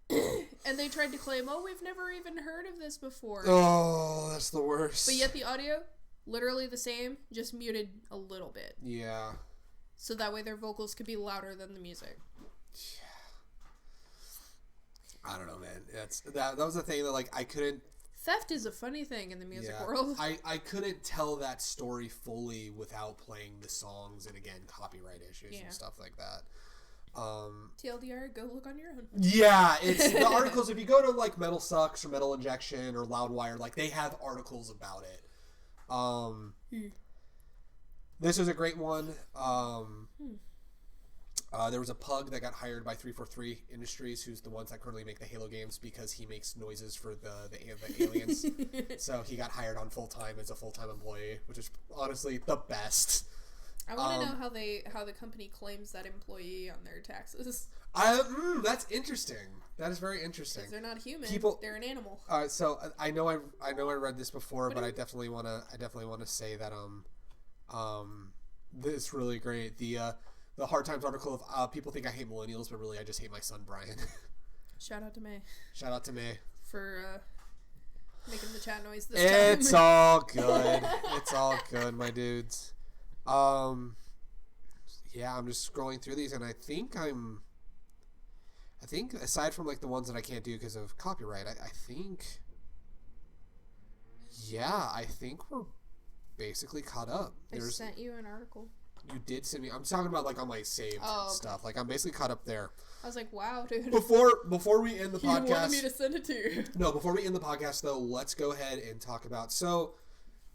And they tried to claim, oh, we've never even heard of this before. Oh, that's the worst. But yet the audio, literally the same, just muted a little bit. Yeah. So that way their vocals could be louder than the music. I don't know, man. That was the thing that, like, I couldn't... Theft is a funny thing in the music world. I couldn't tell that story fully without playing the songs and, again, copyright issues and stuff like that. TLDR, go look on your own. Yeah, it's the articles. If you go to, like, Metal Sucks or Metal Injection or Loudwire, like, they have articles about it. This was a great one. There was a pug that got hired by 343 Industries, who's the ones that currently make the Halo games, because he makes noises for the aliens. So he got hired on full-time as a full-time employee, which is honestly the best. I want to know how the company claims that employee on their taxes. That's interesting. That is very interesting. Because they're not human. They're an animal. So I know I read this before, but I definitely want to say that this is really great. The Hard Times article of people think I hate millennials, but really I just hate my son Brian. Shout out to May. Shout out to May for making the chat noise this time. It's all good. It's all good, my dudes. Yeah, I'm just scrolling through these, and I think aside from like the ones that I can't do because of copyright, I think we're basically caught up. I sent you an article. You did send me. I'm talking about like on my saved stuff. Like I'm basically caught up there. I was like, wow, dude. Before we end the podcast, you wanted me to send it to you. No, before we end the podcast though, let's go ahead and talk about. So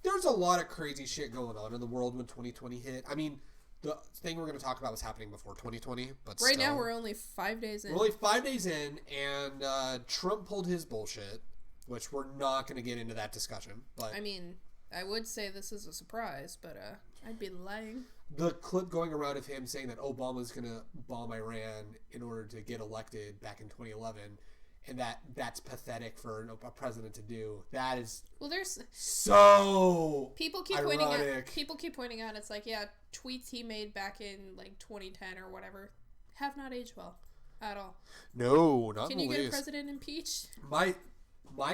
there's a lot of crazy shit going on in the world when 2020 hit. I mean, the thing we're going to talk about was happening before 2020, but right now we're only 5 days in. We're only 5 days in, and Trump pulled his bullshit, which we're not going to get into that discussion. But I mean, I would say this is a surprise, but I'd be lying. The clip going around of him saying that Obama's going to bomb Iran in order to get elected back in 2011, and that's pathetic for a president to do. That is there's so people keep ironic. pointing out it's like, yeah, tweets he made back in like 2010 or whatever have not aged well at all. No, not Can you get a president impeached? My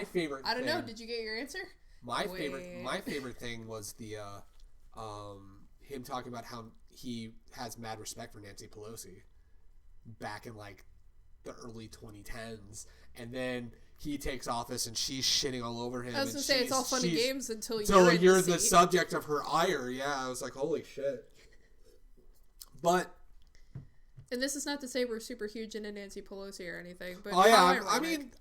favorite. I don't know. Did you get your answer? My favorite thing was the him talking about how he has mad respect for Nancy Pelosi back in like the early 2010s, and then he takes office and she's shitting all over him. I was gonna say it's all fun and games until you're the subject of her ire. Yeah, I was like, holy shit. But and this is not to say we're super huge into Nancy Pelosi or anything, but I mean,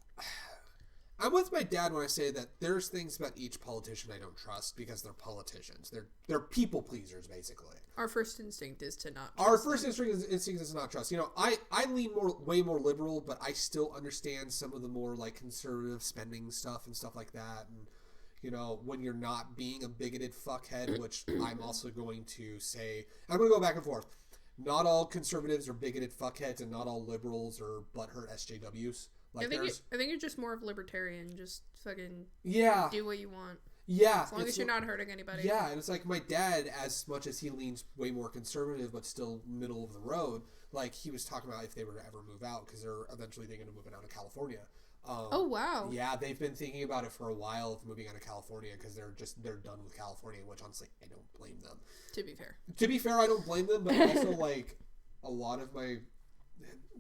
I'm with my dad when I say that there's things about each politician I don't trust because they're politicians. They're people pleasers, basically. Our first instinct is to not trust Our first instinct is to not trust. You know, I lean way more liberal, but I still understand some of the more like conservative spending stuff and stuff like that. And, you know, when you're not being a bigoted fuckhead, which I'm also going to say, I'm going to go back and forth. Not all conservatives are bigoted fuckheads, and not all liberals are butthurt SJWs. Like I think you're just more of libertarian. Just fucking do what you want. Yeah. As long as you're not hurting anybody. Yeah, and it's like my dad, as much as he leans way more conservative, but still middle of the road, like he was talking about if they were to ever move out, because they're eventually thinking of moving out of California. Oh, wow. Yeah, they've been thinking about it for a while of moving out of California because they're done with California, which honestly, I don't blame them. To be fair. To be fair, I don't blame them, but also, like, a lot of my...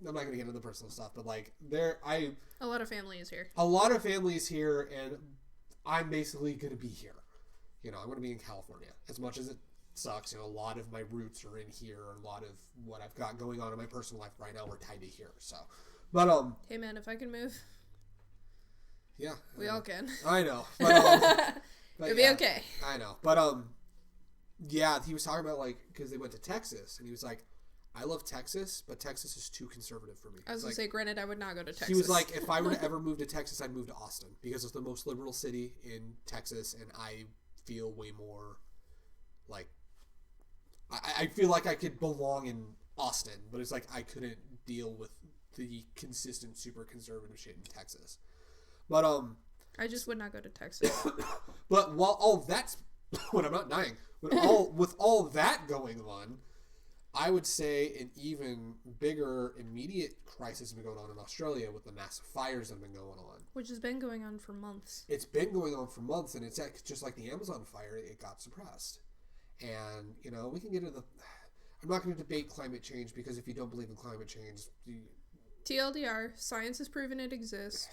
I'm not going to get into the personal stuff, but, like, a lot of family is here. A lot of family is here, and I'm basically going to be here. You know, I'm going to be in California. As much as it sucks, you know, a lot of my roots are in here, and a lot of what I've got going on in my personal life right now, we're tied to here, so... But, Hey, man, if I can move... Yeah. We all can. I know. But, it'll be okay. I know. But, yeah, he was talking about, like, because they went to Texas, and he was like, I love Texas, but Texas is too conservative for me. I was going to say, granted, I would not go to Texas. He was like, if I were to ever move to Texas, I'd move to Austin, because it's the most liberal city in Texas, and I feel way more, like, I feel like I could belong in Austin, but it's like I couldn't deal with the consistent, super conservative shit in Texas. But, I just would not go to Texas. But while all that's... when I'm not dying. With all that going on, I would say an even bigger immediate crisis has been going on in Australia with the massive fires that have been going on. Which has been going on for months. It's been going on for months, and it's just like the Amazon fire, it got suppressed. And, you know, we can get into the... I'm not going to debate climate change, because if you don't believe in climate change... TLDR, science has proven it exists.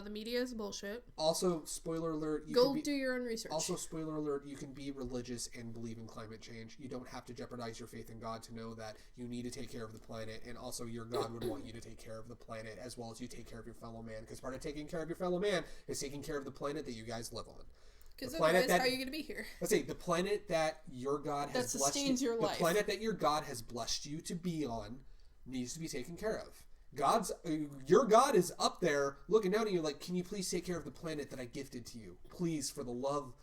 The media is bullshit. Also, spoiler alert. Go do your own research. Also, spoiler alert, you can be religious and believe in climate change. You don't have to jeopardize your faith in God to know that you need to take care of the planet, and also your God would want you to take care of the planet as well as you take care of your fellow man, because part of taking care of your fellow man is taking care of the planet that you guys live on. Because otherwise, how are you going to be here? Let's say the planet that your God has blessed you. Your life. The planet that your God has blessed you to be on needs to be taken care of. Your God is up there looking down at you like, can you please take care of the planet that I gifted to you? Please, for the love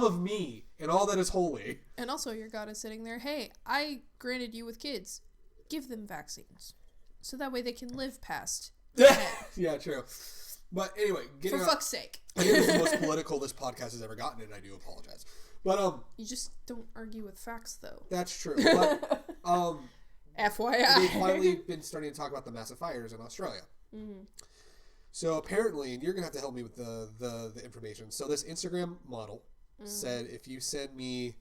of me and all that is holy. And also your God is sitting there, hey, I granted you with kids. Give them vaccines. So that way they can live past. Yeah, true. But anyway, for fuck's sake. I think this is the most political this podcast has ever gotten, and I do apologize. But you just don't argue with facts, though. That's true. But FYI. They've finally been starting to talk about the massive fires in Australia. Mm-hmm. So apparently, and you're going to have to help me with the information. So this Instagram model said, if you send me,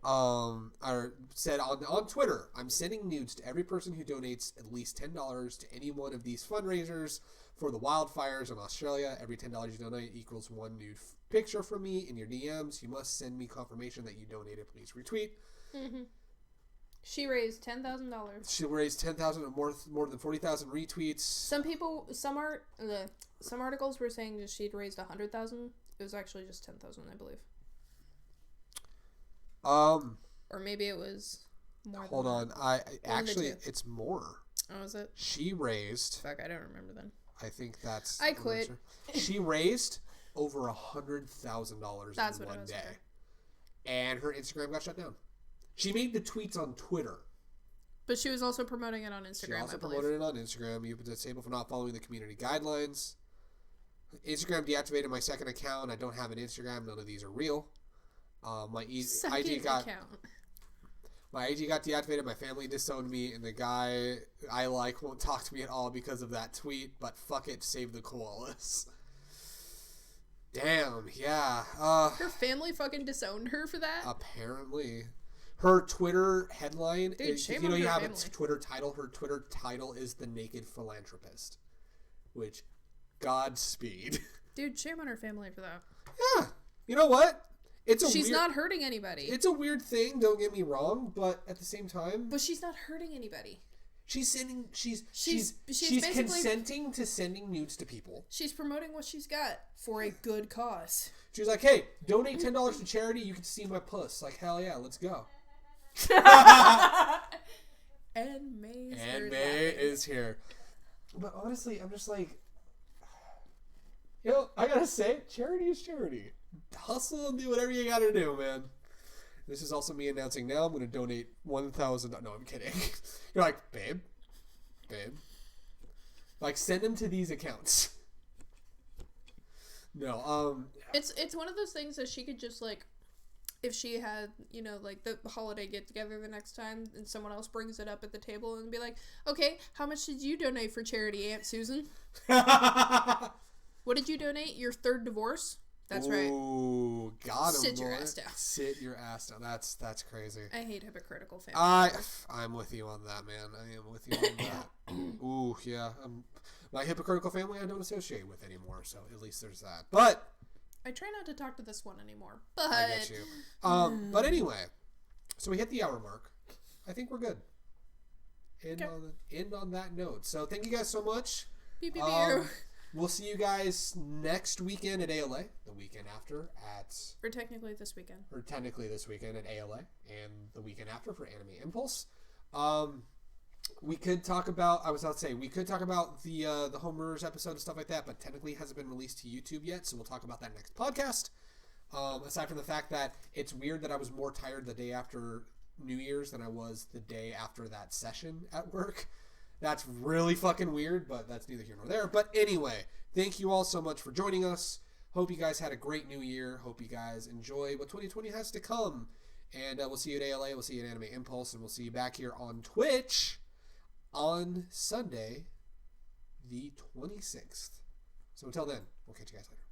or said on Twitter, I'm sending nudes to every person who donates at least $10 to any one of these fundraisers for the wildfires in Australia. Every $10 you donate equals one nude picture from me in your DMs. You must send me confirmation that you donated. Please retweet. Mm-hmm. She raised $10,000. She raised 10,000 or more than 40,000 retweets. Some articles were saying that she'd raised 100,000. It was actually just 10,000, I believe. Or maybe it was more. Hold on, it's more. Oh, is it? She raised. Fuck, I don't remember then. I think that's. I quit. She raised over $100,000 in one day, and her Instagram got shut down. She made the tweets on Twitter. But she was also promoting it on Instagram, She also promoted it on Instagram. You've been disabled for not following the community guidelines. Instagram deactivated my second account. I don't have an Instagram. None of these are real. My IG got deactivated. My family disowned me, and the guy I won't talk to me at all because of that tweet. But fuck it, save the koalas. Damn, yeah. Her family fucking disowned her for that? Apparently. Her Twitter headline, dude, shame you know, on you her have family. its Twitter title. Her Twitter title is The Naked Philanthropist, which, Godspeed. Dude, shame on her family for that. Yeah, you know what? She's not hurting anybody. It's a weird thing. Don't get me wrong, but at the same time, but she's not hurting anybody. She's consenting to sending nudes to people. She's promoting what she's got for a good cause. She's like, hey, donate $10 to charity. You can see my puss. Like, hell yeah, let's go. And May is here. But honestly, I'm just like, I gotta say, charity is charity. Hustle and do whatever you gotta do, man. This is also me announcing now I'm gonna donate $1,000. No, I'm kidding. You're like, babe. Like, send them to these accounts. No, It's one of those things that she could just, like, if she had, you know, like, the holiday get-together the next time and someone else brings it up at the table and be like, okay, how much did you donate for charity, Aunt Susan? What did you donate? Your third divorce? That's right. Ooh, got him. Sit your ass down. Sit your ass down. That's crazy. I hate hypocritical families. I'm with you on that, man. I am with you on that. Ooh, yeah. My hypocritical family I don't associate with anymore, so at least there's that. But I try not to talk to this one anymore. But I get you. But anyway, so we hit the hour mark. I think we're good. End on that note. So thank you guys so much. Pew, pew, pew. We'll see you guys next weekend at ALA, the weekend after Or technically this weekend at ALA, and the weekend after for Anime Impulse. We could talk about, the Homer's episode and stuff like that, but technically it hasn't been released to YouTube yet, so we'll talk about that next podcast. Aside from the fact that it's weird that I was more tired the day after New Year's than I was the day after that session at work. That's really fucking weird, but that's neither here nor there. But anyway, thank you all so much for joining us. Hope you guys had a great new year. Hope you guys enjoy what 2020 has to come. And we'll see you at ALA. We'll see you at Anime Impulse. And we'll see you back here on Twitch on Sunday, the 26th. So until then, we'll catch you guys later.